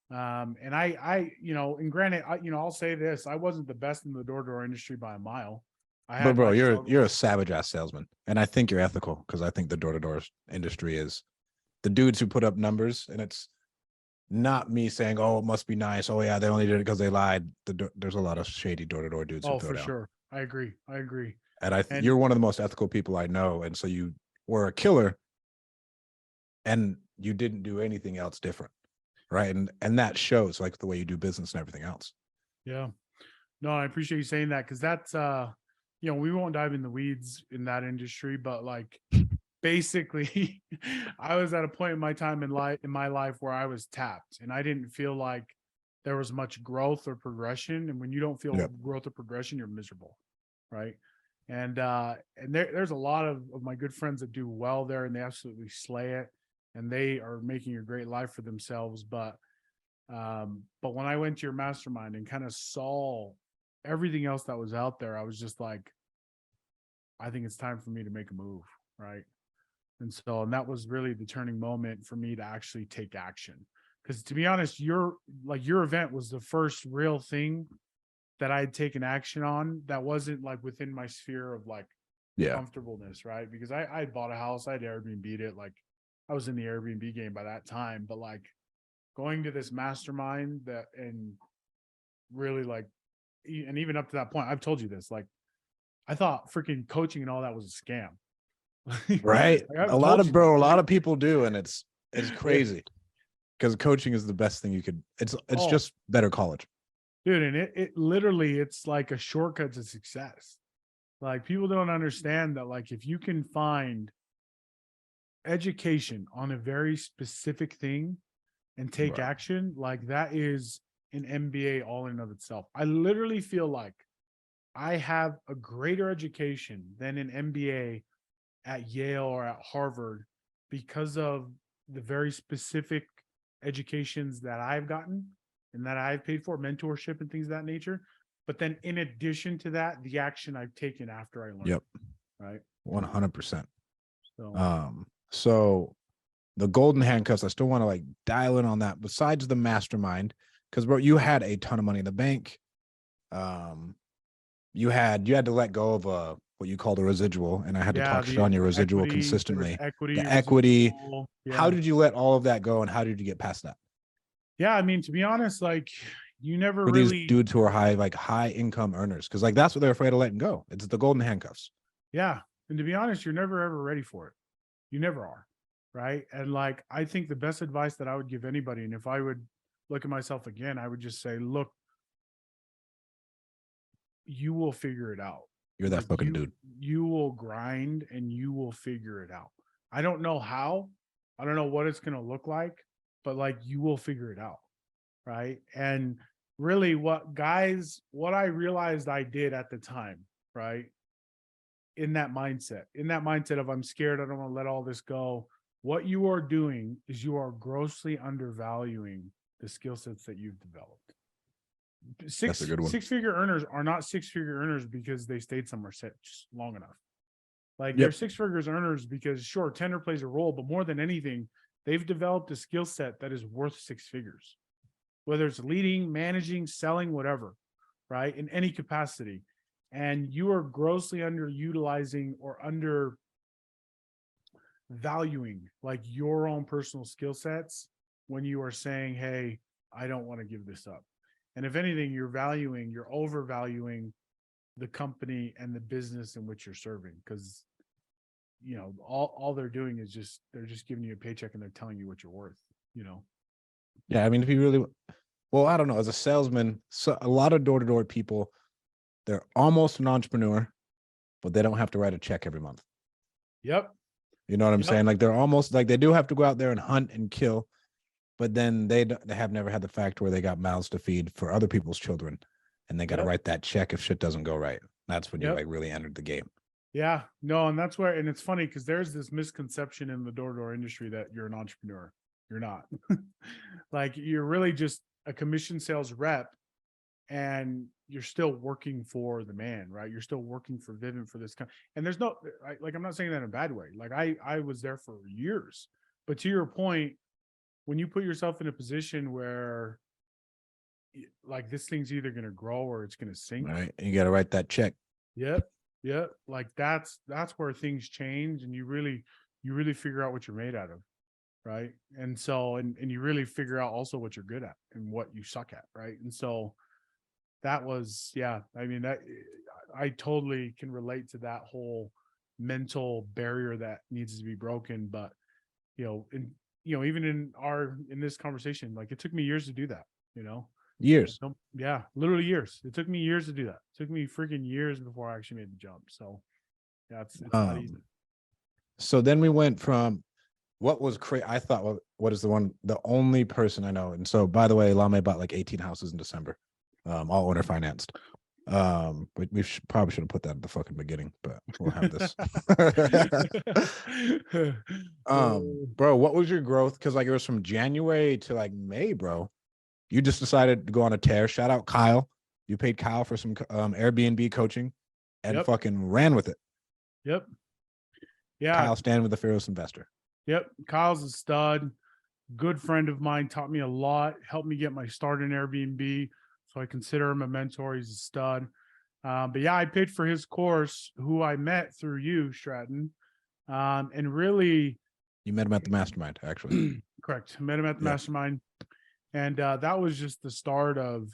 And and granted, I'll say this: I wasn't the best in the door-to-door industry by a mile. But bro, you're a savage ass salesman, and I think you're ethical, because I think the door-to-door industry is the dudes who put up numbers, and it's not me saying, oh, it must be nice. Oh yeah, they only did it because they lied. There's a lot of shady door-to-door dudes. Oh, for sure. I agree. And you're one of the most ethical people I know. And so you were a killer, and you didn't do anything else different, right? And that shows the way you do business and everything else. Yeah. No, I appreciate you saying that, because that's we won't dive in the weeds in that industry, but basically I was at a point in my time in my life where I was tapped, and I didn't feel like there was much growth or progression. And when you don't feel growth or progression, you're miserable, right? And there's a lot of my good friends that do well there, and they absolutely slay it, and they are making a great life for themselves. But when I went to your mastermind and kind of saw everything else that was out there, I was just I think it's time for me to make a move, right? And that was really the turning moment for me to actually take action. Because to be honest, your event was the first real thing that I had taken action on that wasn't within my sphere of comfortableness, right? Because I had bought a house, I had Airbnb'd it, I was in the Airbnb game by that time. But going to this mastermind and really and even up to that point, I've told you this, like, I thought freaking coaching and all that was a scam. Right. Like, I've A lot told of you that, a lot like, of people do, and it's yeah. crazy because coaching is the best thing you could. It's Oh, just better college. dude, and it literally, it's like a shortcut to success. Like, people don't understand that, like, if you can find education on a very specific thing and take Right. action, like, that is an MBA all in of itself. I literally feel like I have a greater education than an MBA at Yale or at Harvard because of the very specific educations that I've gotten and that I've paid for, mentorship and things of that nature. But then in addition to that, the action I've taken after I learned. Yep. Right. 100%. So So the golden handcuffs, I still want to like dial in on that. Besides the mastermind, because bro, you had a ton of money in the bank. You had to let go of what you called a residual, and I had to yeah, talk shit on your the residual equity, there was consistently. equity, The equity. residual. How Yeah. did you let all of that go, and how did you get past that? Yeah. I mean, to be honest, like, you never For these really, dudes who are high income earners, because like that's what they're afraid of letting go. It's the golden handcuffs. yeah. And to be honest, you're never ever ready for it. You never are. Right. And like, I think the best advice that I would give anybody, and if I would look at myself again, I would just say, look, you will figure it out. You're that Like, fucking dude. you will grind and you will figure it out. I don't know how, I don't know what it's going to look like, but like, you will figure it out. Right. And really what I realized I did at the time, right, in that mindset of, I'm scared, I don't want to let all this go. What you are doing is you are grossly undervaluing the skill sets that you've developed. That's a good one. Six-figure earners are not six-figure earners because they stayed somewhere set just long enough. Like, they're Yep. six figures earners because, sure, tenor plays a role, but more than anything, they've developed a skill set that is worth six figures, whether it's leading, managing, selling, whatever, right? In any capacity. And you are grossly underutilizing or undervaluing like your own personal skill sets when you are saying, hey, I don't want to give this up. And if anything, you're overvaluing the company and the business in which you're serving, because all they're doing is they're just giving you a paycheck and they're telling you what you're worth. Yeah, I mean, if you really, well, I don't know. As a salesman, so a lot of door-to-door people, they're almost an entrepreneur, but they don't have to write a check every month. Yep. You know what I'm Yep. saying? Like, they're almost like they do have to go out there and hunt and kill, but then they have never had the fact where they got mouths to feed for other people's children, and they got to Yep. write that check if shit doesn't go right. That's when you Yep. like really entered the game. Yeah, no, and that's where, and it's funny because there's this misconception in the door-to-door industry that you're an entrepreneur. You're not. Like, you're really just a commission sales rep, and you're still working for the man, right? You're still working for Vivint for this kind. And there's no, like, I'm not saying that in a bad way. Like, I was there for years, but to your point, when you put yourself in a position where like this thing's either going to grow or it's going to sink. Right. And you got to write that check. Yep. Yep. Like, that's where things change, and you really figure out what you're made out of. Right. And so, and you really figure out also what you're good at and what you suck at. Right. And so that was, yeah, I mean, that I totally can relate to that whole mental barrier that needs to be broken. But, even in this conversation, like, it took me years to do that, Years. Yeah, literally years. It took me years to do that. It took me freaking years before I actually made the jump. So yeah, it's not easy. So then we went from what was crazy. I thought, well, what is the only person I know? And so, by the way, Lame bought like 18 houses in December, all owner financed. But we probably should have put that at the fucking beginning, but we'll have this. Bro, what was your growth? Because like it was from January to like May, bro. You just decided to go on a tear. Shout out Kyle. You paid Kyle for some Airbnb coaching and Yep. fucking ran with it. Yep. Yeah. Kyle standing with the fearless investor. Yep. Kyle's a stud. Good friend of mine, taught me a lot, helped me get my start in Airbnb. So I consider him a mentor. He's a stud. But yeah, I paid for his course, who I met through you, Stratton. And really, you met him at the mastermind, actually. Correct. Met him at the mastermind. And that was just the start of,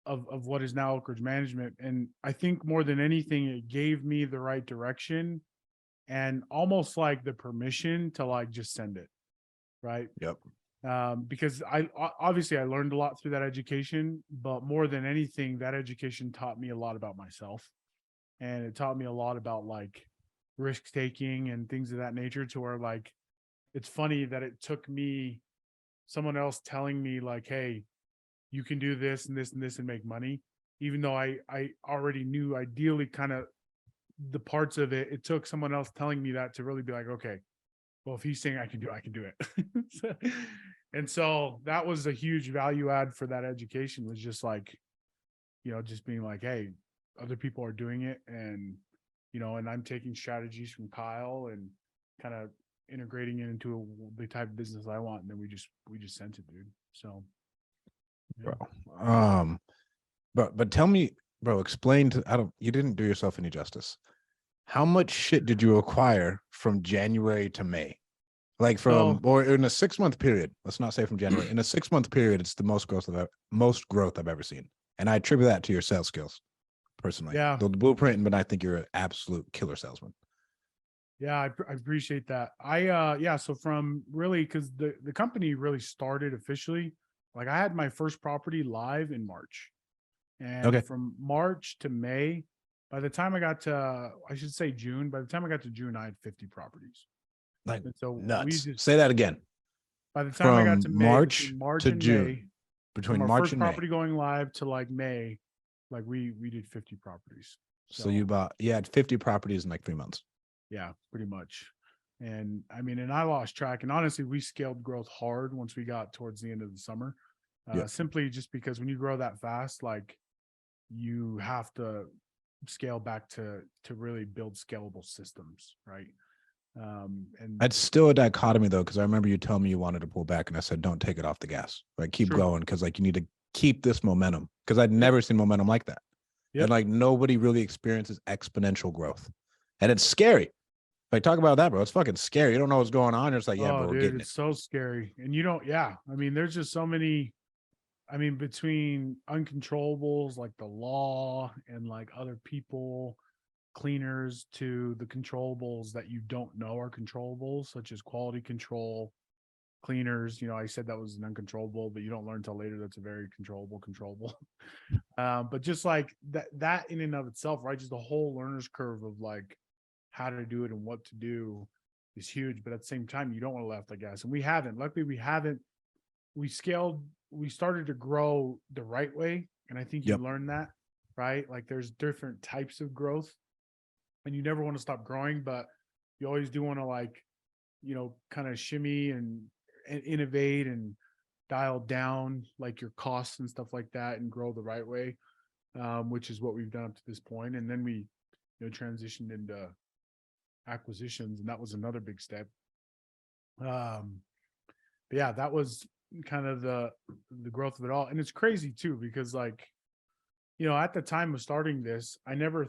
of what is now Oak Ridge Management. And I think more than anything, it gave me the right direction and almost like the permission to like just send it. Right. Yep. Because obviously I learned a lot through that education, but more than anything, that education taught me a lot about myself, and it taught me a lot about like risk taking and things of that nature, to where like, it's funny that it took me someone else telling me like, hey, you can do this and this and this and make money, even though I already knew ideally kind of the parts of it. It took someone else telling me that to really be like, okay, well, if he's saying I can do it. And so that was a huge value add for that education, was just like, just being like, hey, other people are doing it. And, and I'm taking strategies from Kyle and kind of integrating it into the type of business I want. And then we just sent it, dude. So. Yeah. Bro. But tell me, bro, explain to, you didn't do yourself any justice. How much shit did you acquire from January to May? Like or in a 6-month period, let's not say from January, in a 6-month period, it's the most growth I've ever seen. And I attribute that to your sales skills personally. Yeah. The blueprint, but I think you're an absolute killer salesman. Yeah, I appreciate that. So from really, because the company really started officially, like I had my first property live in March. And from March to May, by the time I got to, I should say June, by the time I got to June, I had 50 properties. Like, and so nuts. Say that again. By the time I got to May, March to and June, May, between from our March first and May, property going live to like May, like we did 50 properties. So you had 50 properties in like 3 months. Yeah, pretty much. And I mean, and I lost track. And honestly, we scaled growth hard once we got towards the end of the summer. Simply just because when you grow that fast, like you have to scale back to really build scalable systems, right? And it's still a dichotomy though, because I remember you telling me you wanted to pull back, and I said, don't take it off the gas. Like keep going, because like you need to keep this momentum. Because I'd never seen momentum like that. And like nobody really experiences exponential growth. And it's scary. Like talk about that, bro. It's fucking scary. You don't know what's going on. It's like, yeah, bro, we're getting it's so scary. And you don't, I mean, there's just so many, I mean, between uncontrollables like the law and like other people, cleaners, to the controllables that you don't know are controllables, such as quality control, cleaners. I said that was an uncontrollable, but you don't learn until later that's a very controllable. But just like that in and of itself, right? Just the whole learner's curve of like how to do it and what to do is huge. But at the same time, you don't want to let off the gas. And we haven't. Luckily, we haven't. We started to grow the right way. And I think you learn that, right? Like there's different types of growth, and you never want to stop growing, but you always do want to like, kind of shimmy and innovate and dial down like your costs and stuff like that and grow the right way, which is what we've done up to this point. And then we transitioned into acquisitions, and that was another big step. But yeah, that was kind of the growth of it all. And it's crazy too, because like, at the time of starting this, I never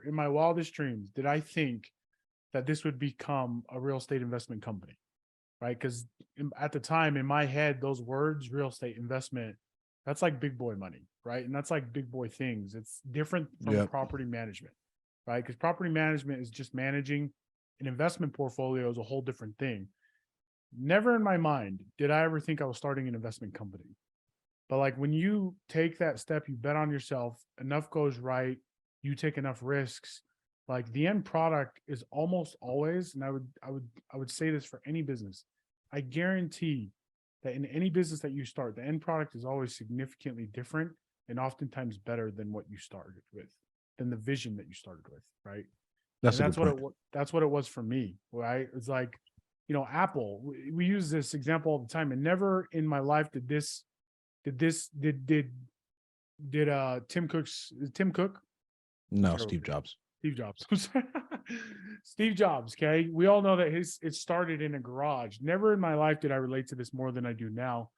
in my wildest dreams did I think that this would become a real estate investment company, right? Because at the time in my head, those words, real estate investment, that's like big boy money, right? And that's like big boy things. It's different from property management, right? Because property management is just managing. An investment portfolio is a whole different thing. Never in my mind did I ever think I was starting an investment company. But like when you take that step, you bet on yourself, enough goes right, you take enough risks, like the end product is almost always, and I would say this for any business, I guarantee that in any business that you start, the end product is always significantly different and oftentimes better than what you started with, than the vision that you started with, right? That's what it was for me, right? It's like, Apple, we use this example all the time, and never in my life did Tim Cook? No, Steve Jobs. Steve Jobs. Okay. We all know that it started in a garage. Never in my life did I relate to this more than I do now.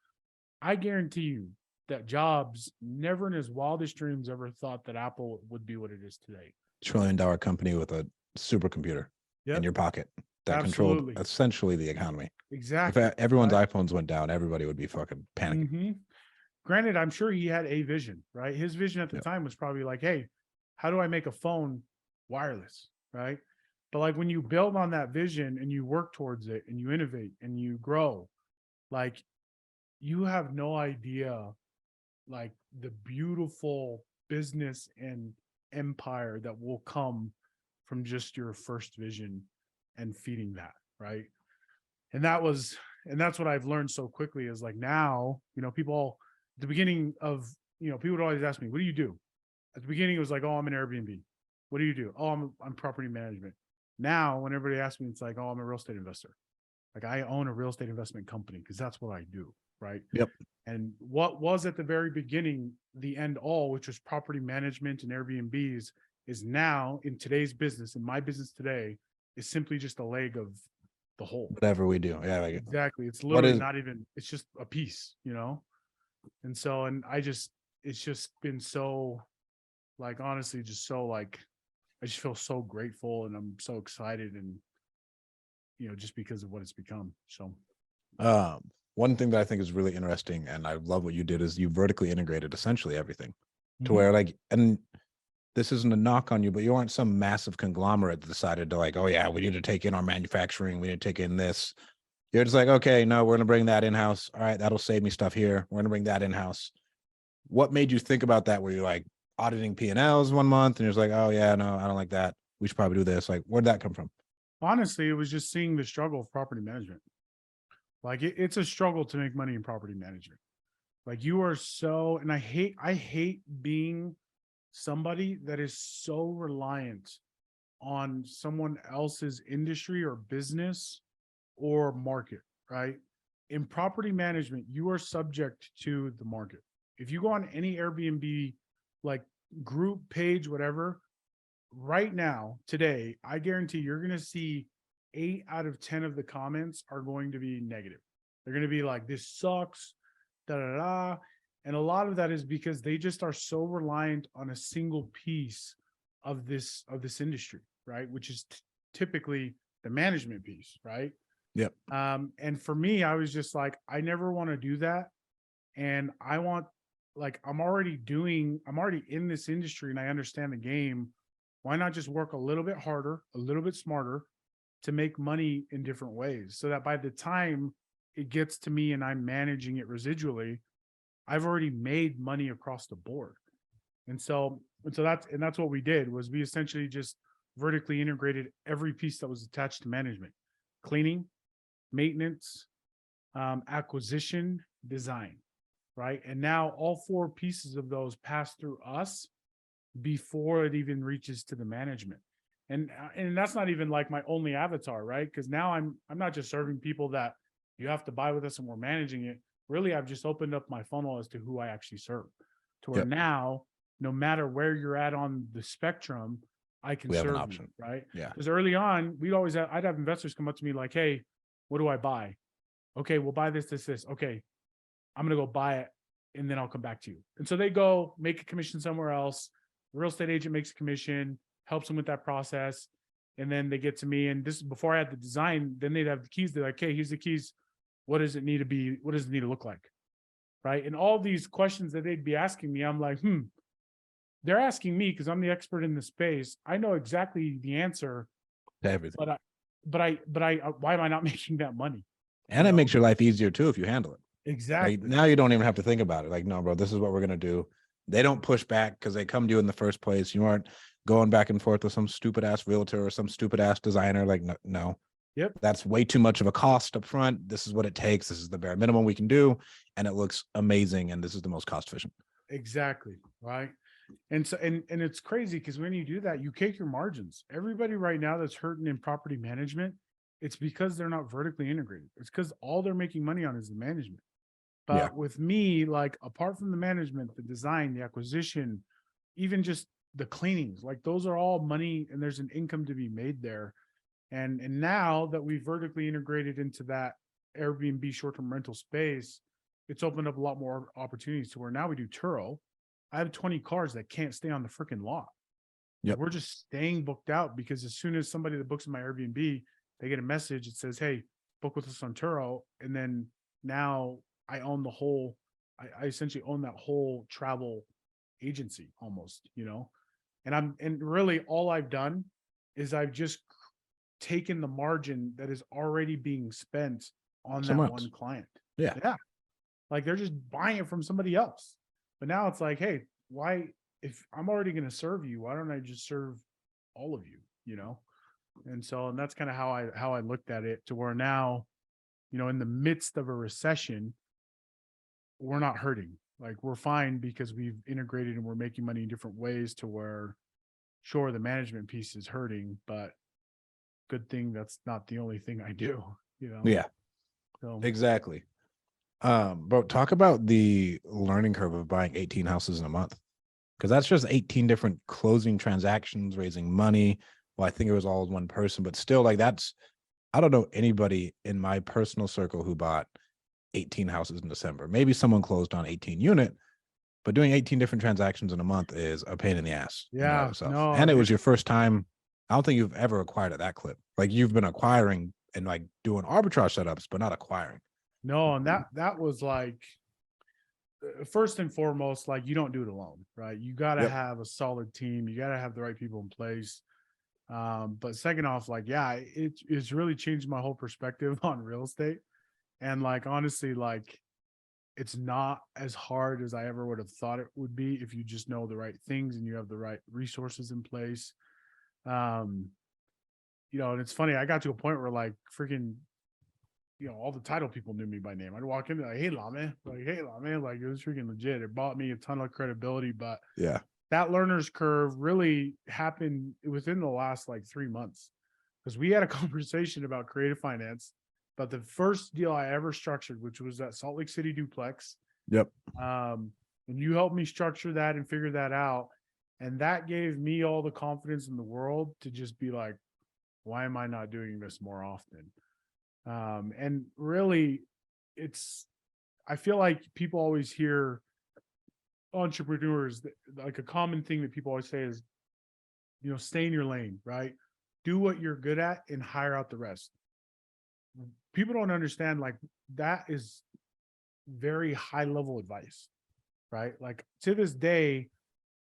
I guarantee you that Jobs never in his wildest dreams ever thought that Apple would be what it is today. $1 trillion company with a supercomputer in your pocket that controlled essentially the economy. Exactly. If everyone's iPhones went down, everybody would be fucking panicking. granted, I'm sure he had a vision, right? His vision at the Yep. time was probably like, hey, how do I make a phone wireless, right? But like when you build on that vision and you work towards it and you innovate and you grow, like you have no idea like the beautiful business and empire that will come from just your first vision and feeding that, right? And that was, and that's what I've learned so quickly is like now, people at the beginning of, people would always ask me, what do you do? At the beginning, it was like, oh, I'm an Airbnb. What do you do? Oh, I'm property management. Now, when everybody asks me, it's like, oh, I'm a real estate investor. Like I own a real estate investment company because that's what I do, right? Yep. And what was at the very beginning the end all, which was property management and Airbnbs, is now in today's business, in my business today, is simply just a leg of the whole. Whatever we do. Yeah. Like, Exactly. It's what literally is, not even, it's just a piece, And so, and it's just been so, like, honestly, just so like, I just feel so grateful and I'm so excited and, just because of what it's become. So, one thing that I think is really interesting, and I love what you did, is you vertically integrated essentially everything to Mhm. where like, and this isn't a knock on you, but you aren't some massive conglomerate that decided to like, oh yeah, we need to take in our manufacturing, we need to take in this. You're just like, okay, no, we're gonna bring that in house. All right, that'll save me stuff here. We're gonna bring that in house. What made you think about that? Where you're like auditing P&Ls one month, and you're just like, oh yeah, no, I don't like that. We should probably do this. Like, where'd that come from? honestly, it was just seeing the struggle of property management. Like it's a struggle to make money in property management. Like you are so, and I hate being somebody that is so reliant on someone else's industry or business or market, right? In property management, you are subject to the market. If you go on any Airbnb, like group page, whatever, right now, today, I guarantee you're going to see 8 out of 10 of the comments are going to be negative. They're going to be like, this sucks, da da da. And a lot of that is because they just are so reliant on a single piece of this industry, right? Which is typically the management piece, right? Yep. And for me, I was just like, I never want to do that. And I want, like, I'm already in this industry and I understand the game. Why not just work a little bit harder, a little bit smarter to make money in different ways so that by the time it gets to me and I'm managing it residually, I've already made money across the board. And so that's what we did was we essentially just vertically integrated every piece that was attached to management, cleaning, maintenance, acquisition, design, right? And now all 4 pieces of those pass through us before it even reaches to the management. And that's not even like my only avatar, right? Because now I'm not just serving people that you have to buy with us and we're managing it. Really, I've just opened up my funnel as to who I actually serve. To where Yep. now, no matter where you're at on the spectrum, I can We have an serve you, option. right? Yeah. Because early on, I'd have investors come up to me like, hey, what do I buy? Okay, we'll buy this, this, this. Okay, I'm gonna go buy it and then I'll come back to you. And so they go make a commission somewhere else. The real estate agent makes a commission, helps them with that process. And then they get to me. And this is before I had the design, then they'd have the keys. They're like, hey, here's the keys. What does it need to be? What does it need to look like? Right. And all these questions that they'd be asking me, I'm like, they're asking me because I'm the expert in the space. I know exactly the answer, To everything. but why am I not making that money? And it makes your life easier too if you handle it. Exactly. Like now you don't even have to think about it. Like, no, bro, this is what we're gonna do. They don't push back because they come to you in the first place. You aren't going back and forth with some stupid ass realtor or some stupid ass designer. Like, no, Yep. that's way too much of a cost up front. This is what it takes. This is the bare minimum we can do, and it looks amazing. And this is the most cost efficient. Exactly. Right. And so, and it's crazy because when you do that, you take your margins. Everybody right now that's hurting in property management, it's because they're not vertically integrated. It's because all they're making money on is the management. Yeah. But with me, like apart from the management, the design, the acquisition, even just the cleanings, like those are all money and there's an income to be made there. And now that we've vertically integrated into that Airbnb short-term rental space, it's opened up a lot more opportunities to where now we do Turo. I have 20 cars that can't stay on the freaking lot. Yep. We're just staying booked out because as soon as somebody that books in my Airbnb, they get a message that says, hey, book with us on Turo. And then now I own the whole I essentially own that whole travel agency almost, and really all I've done is I've just taken the margin that is already being spent on that Someone else. one client. Yeah. Yeah. Like they're just buying it from somebody else. But now it's like, hey, why, if I'm already going to serve you, why don't I just serve all of you, And that's kind of how I looked at it, to where now, in the midst of a recession, we're not hurting. Like we're fine because we've integrated and we're making money in different ways, to where sure, the management piece is hurting, but good thing that's not the only thing I do. Yeah, So exactly. But talk about the learning curve of buying 18 houses in a month, because that's just 18 different closing transactions, raising money. Well, I think it was all one person, but still, like I don't know anybody in my personal circle who bought 18 houses in December. Maybe someone closed on 18 unit, but doing 18 different transactions in a month is a pain in the ass. yeah, no, And it was your first time. I don't think you've ever acquired at that clip. Like you've been acquiring and like doing arbitrage setups, but not acquiring. no, and that was like, first and foremost, like you don't do it alone, right? You got to Yep. have a solid team. You got to have the right people in place. But second off, like, yeah, it's really changed my whole perspective on real estate. And like, honestly, like it's not as hard as I ever would have thought it would be if you just know the right things and you have the right resources in place. Um, and it's funny, I got to a point where like freaking, all the title people knew me by name. I'd walk in like, hey Lame, like it was freaking legit. It bought me a ton of credibility, but Yeah. that learner's curve really happened within the last like 3 months, because we had a conversation about creative finance, but the first deal I ever structured, which was that Salt Lake City duplex. Yep. And you helped me structure that and figure that out. And that gave me all the confidence in the world to just be like, why am I not doing this more often? And really, I feel like people always hear entrepreneurs, like a common thing that people always say is, stay in your lane, right? Do what you're good at and hire out the rest. People don't understand, like, that is very high level advice, right? Like to this day,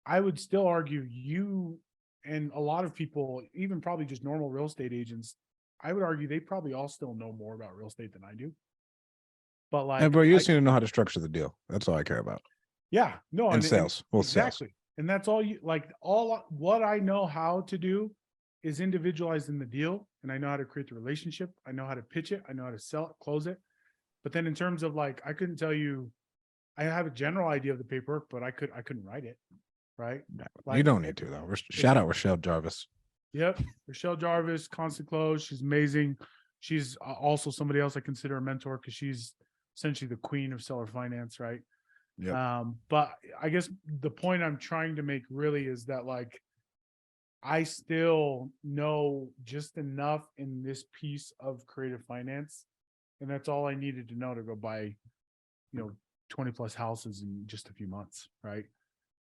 I would still argue you and a lot of people, even probably just normal real estate agents, I would argue they probably all still know more about real estate than I do. But like, Bro, you just need to know how to structure the deal. That's all I care about. yeah, no, And sales. Well, exactly. sales. And that's all all what I know how to do is individualized in the deal. And I know how to create the relationship. I know how to pitch it. I know how to sell it, close it. But then in terms of like, I couldn't tell you, I have a general idea of the paperwork, but I couldn't write it. Right. Like, you don't need to though. Shout out Rochelle Jarvis. Yep. Rochelle Jarvis, Constant Close. She's amazing. She's also somebody else I consider a mentor, because she's essentially the queen of seller finance. Right. Yep. But I guess the point I'm trying to make really is that like, I still know just enough in this piece of creative finance. And that's all I needed to know to go buy, 20 plus houses in just a few months. Right.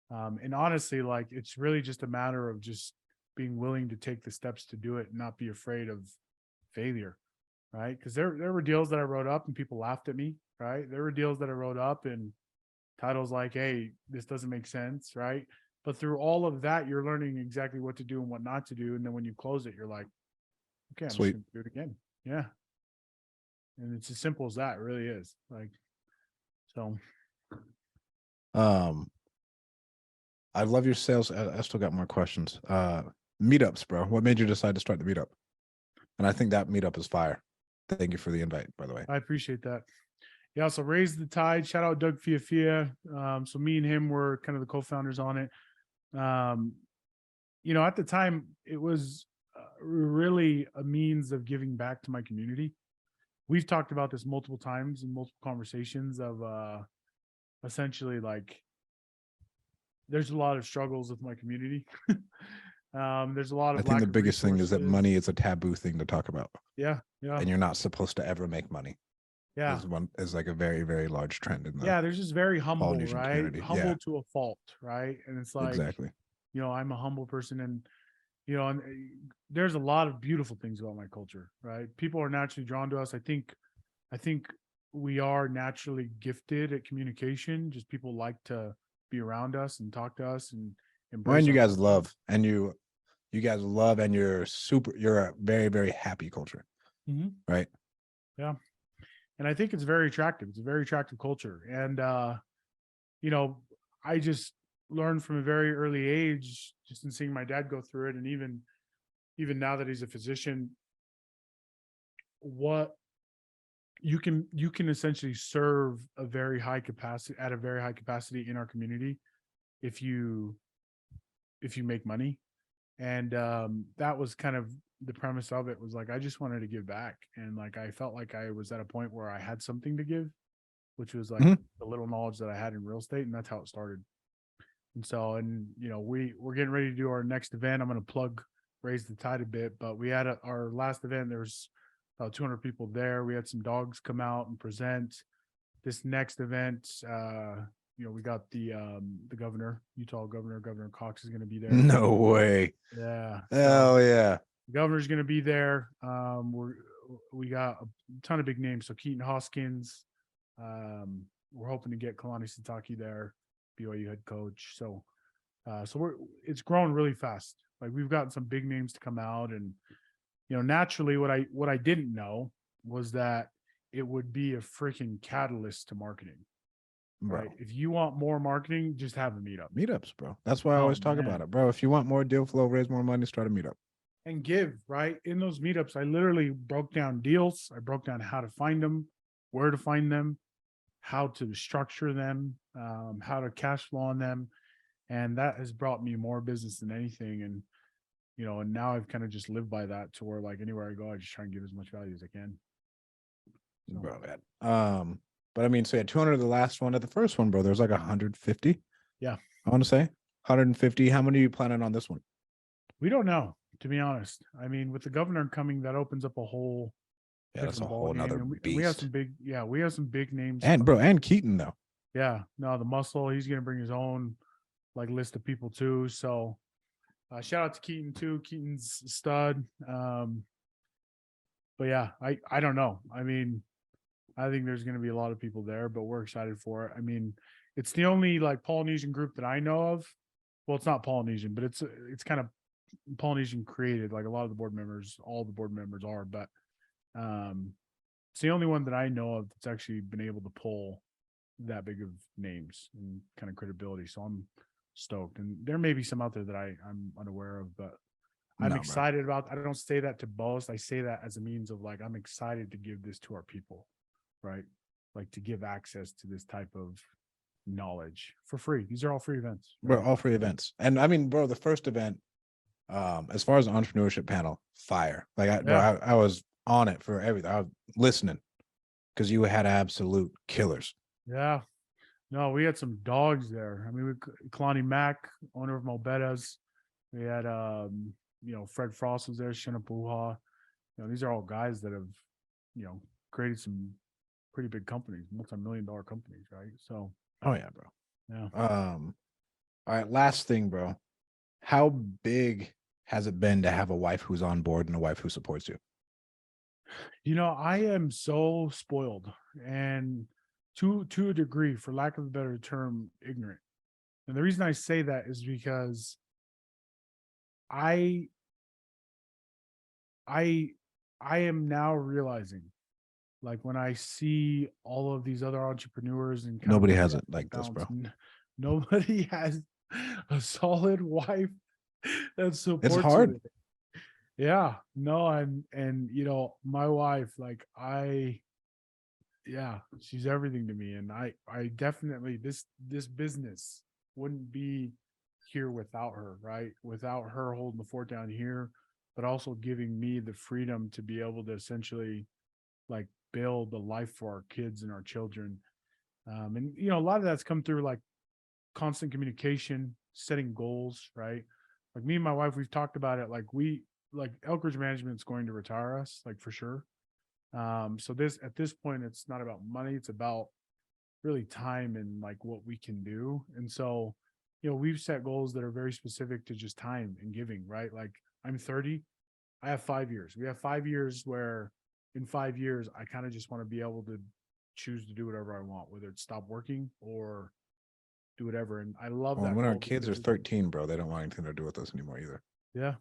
And honestly, like, it's really just a matter of just being willing to take the steps to do it and not be afraid of failure. Right. Because there were deals that I wrote up and people laughed at me. Right. There were deals that I wrote up and titles like, hey, this doesn't make sense. Right. But through all of that, you're learning exactly what to do and what not to do. And then when you close it, you're like, okay, I'm Sweet. just going to do it again. Yeah. And it's as simple as that. It really is. Like, so. I love your sales. I still got more questions. Meetups, bro. What made you decide to start the meetup? And I think that meetup is fire. Thank you for the invite, by the way. I appreciate that. Yeah. So Raise the Tide. Shout out Doug Fiafia. So me and him were kind of the co-founders on it. At the time, it was really a means of giving back to my community. We've talked about this multiple times in multiple conversations of essentially like, there's a lot of struggles with my community. There's a lot of I think the biggest thing is that resources. money is a taboo thing to talk about. Yeah. Yeah. And you're not supposed to ever make money. Yeah. Is like a very, very large trend in the There's just very humble, Polynesian right? community. Humble Yeah. to a fault, right? And it's like, Exactly. I'm a humble person, and and there's a lot of beautiful things about my culture, right? People are naturally drawn to us. I think we are naturally gifted at communication. Just people like to be around us and talk to us and embrace. And you our guys culture. love, and you guys love, and you're a very, very happy culture, Mhm. right? Yeah. And I think it's very attractive. It's a very attractive culture. And, you know, I just learned from a very early age, just in seeing my dad go through it. And even now that he's a physician, what you can essentially serve a very high capacity at a very high capacity in our community if you make money. And that was kind of the premise of it, was like I just wanted to give back. And like I felt like I was at a point where I had something to give, which was like Mhm. the little knowledge that I had in real estate. And that's how it started. And so, and you know, we're getting ready to do our next event. I'm going to plug Raise the Tide a bit, but we had our last event. There was about 200 people there. We had some dogs come out and present. This next event, you know, we got the governor, Utah governor, Governor Cox is going to be there. No way. Yeah. So Hell yeah. the governor's going to be there. We got a ton of big names. So Keaton Hoskins, we're hoping to get Kalani Sitaki there, BYU head coach. So, it's grown really fast. Like we've gotten some big names to come out, and you know, naturally, what I didn't know was that it would be a freaking catalyst to marketing. Bro. Right? If you want more marketing, just have a meetup. Meetups, bro. That's why I Oh, always talk man. about it, bro. If you want more deal flow, raise more money, start a meetup. And give, right? In those meetups, I literally broke down deals. I broke down how to find them, where to find them, how to structure them, how to cash flow on them. And that has brought me more business than anything. And, you know, and now I've kind of just lived by that, to where like anywhere I go, I just try and give as much value as I can. So, Bro, man. But I mean, so yeah, 200 of the last one. At the first one, bro, there's like 150. yeah, I want to say 150. How many are you planning on this one? we don't know, to be honest. I mean, with the governor coming, that opens up a whole Yeah, that's a different ball whole game. nother And we have some beast. big, yeah, we have some big names. And bro, and Keaton though. Yeah, no, the muscle, he's going to bring his own like list of people too. So shout out to Keaton too. Keaton's a stud. But yeah, I don't know. I mean, I think there's going to be a lot of people there, but we're excited for it. I mean, it's the only like Polynesian group that I know of. Well, it's not Polynesian, but it's kind of Polynesian created. Like a lot of the board members, all the board members are, but it's the only one that I know of that's actually been able to pull that big of names and kind of credibility. So I'm stoked. And there may be some out there that I'm unaware of, but I'm No, bro. excited about. I don't say that to boast. I say that as a means of like, I'm excited to give this to our people, right? Like to give access to this type of knowledge for free. These are all free events. Bro, Right? all free events. And I mean, bro, the first event, as far as the entrepreneurship panel, fire. Like Yeah. I was on it for everything. I was listening because you had absolute killers. Yeah. No, we had some dogs there. I mean, Kalani Mack, owner of Mobetas. We had, you know, Fred Frost was there, Shinapuha. You know, these are all guys that have, you know, created some pretty big companies, multi-million-dollar companies, right? So, Oh yeah, bro. yeah. All right, last thing, bro. How big has it been to have a wife who's on board and a wife who supports you? You know, I am so spoiled and to a degree, for lack of a better term, ignorant. And the reason I say that is because I I I am now realizing, like when I see all of these other entrepreneurs and kind Nobody of has it like this, balance, bro. nobody has a solid wife that It's supports you. hard. With it. Yeah, no, and you know, my wife, like yeah, she's everything to me. And I definitely, this business wouldn't be here without her, right? Without her holding the fort down here, but also giving me the freedom to be able to essentially like build a life for our kids and our children. And you know, a lot of that's come through like constant communication, setting goals, right? Like me and my wife, we've talked about it. Like Elk Ridge Management is going to retire us, like for sure. So this at this point, it's not about money, it's about really time and like what we can do. And so, you know, we've set goals that are very specific to just time and giving, right? Like I'm 30, I have 5 years. We have 5 years where in 5 years, I kind of just want to be able to choose to do whatever I want, whether it's stop working or do whatever. And I love Well, that. when our goal kids are because 13, bro, they don't want anything to do with us anymore either. yeah,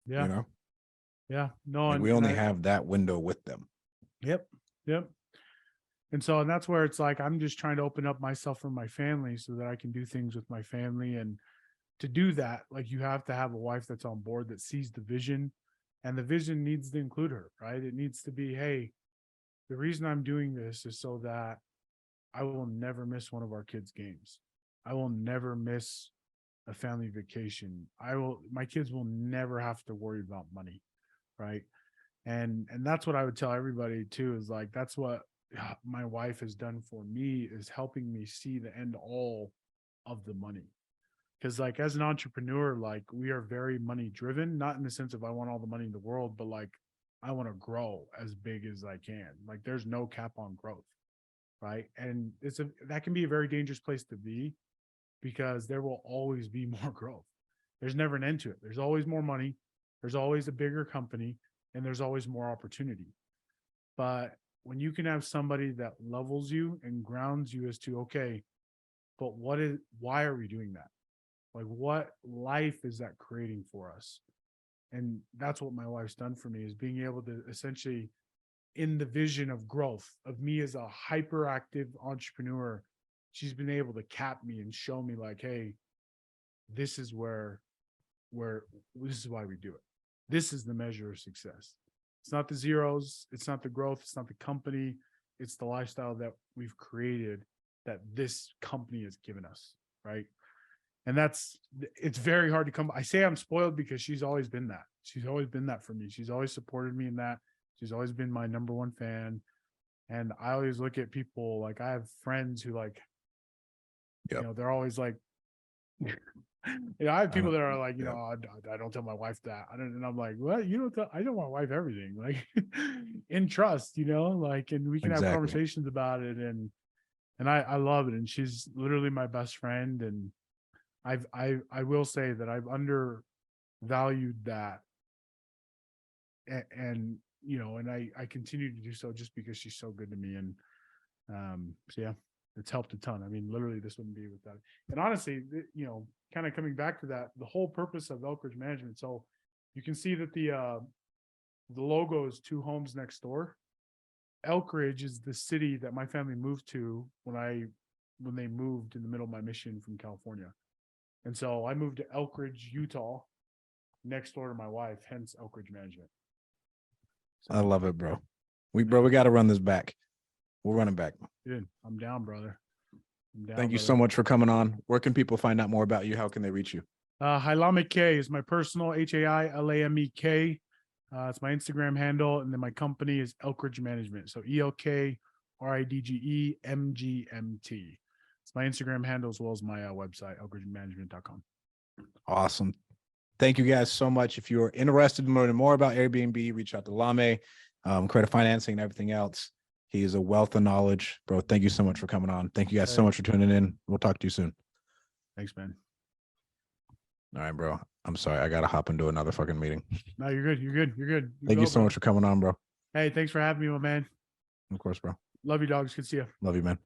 yeah, You know, yeah. No, like we and only I, have that window with them. yep, yep. And so, and that's where it's like, I'm just trying to open up myself and my family so that I can do things with my family. And to do that, like you have to have a wife that's on board, that sees the vision, and the vision needs to include her, right? It needs to be, hey, the reason I'm doing this is so that I will never miss one of our kids' games. I will never miss a family vacation. My kids will never have to worry about money, right? And that's what I would tell everybody too, is like, that's what my wife has done for me, is helping me see the end all of the money. Because like as an entrepreneur, like we are very money driven, not in the sense of I want all the money in the world, but like I want to grow as big as I can. Like there's no cap on growth, right? And that can be a very dangerous place to be, because there will always be more growth. There's never an end to it. There's always more money. There's always a bigger company, and there's always more opportunity. But when you can have somebody that levels you and grounds you as to, okay, but why are we doing that? Like what life is that creating for us? And that's what my wife's done for me, is being able to essentially, in the vision of growth of me as a hyperactive entrepreneur, she's been able to cap me and show me like, hey, this is where this is why we do it. This is the measure of success. It's not the zeros, it's not the growth, it's not the company, it's the lifestyle that we've created, that this company has given us, right? And it's very hard to come. I say I'm spoiled because she's always been that. She's always been that for me. She's always supported me in that. She's always been my number one fan. And I always look at people, like I have friends who like, Yep. they're always like, I have people that are like, yeah. oh, I don't tell my wife that. And I'm like, well, I tell my wife everything, like in trust, like, and we can have Exactly. conversations about it. And I love it. And she's literally my best friend. And I will say that I've undervalued that. And I continue to do so just because she's so good to me. And so yeah, it's helped a ton. I mean, literally this wouldn't be without it. And honestly, kind of coming back to that, the whole purpose of Elkridge Management. So you can see that the logo is 2 homes next door. Elkridge is the city that my family moved to when they moved in the middle of my mission from California. And so I moved to Elkridge, Utah, next door to my wife, hence Elkridge Management. So, I love it, bro. We got to run this back. We'll run it back. dude, I'm down, brother. Thank you so much for coming on. Where can people find out more about you? How can they reach you? Hailamek K is my personal, HAILAMEK. It's my Instagram handle. And then my company is Elkridge Management. So ELKRIDGEMGMT. It's my Instagram handle as well as my website, elkridgemanagement.com. Awesome. Thank you guys so much. If you're interested in learning more about Airbnb, reach out to Lame, credit financing and everything else. He is a wealth of knowledge, bro. Thank you so much for coming on. Thank you guys so much for tuning in. We'll talk to you soon. Thanks, man. All right, bro. I'm sorry. I got to hop into another fucking meeting. No, you're good. You're good. You're good. Thank you so much for coming on, bro. Hey, thanks for having me, my man. Of course, bro. Love you, dogs. Good to see you. Love you, man.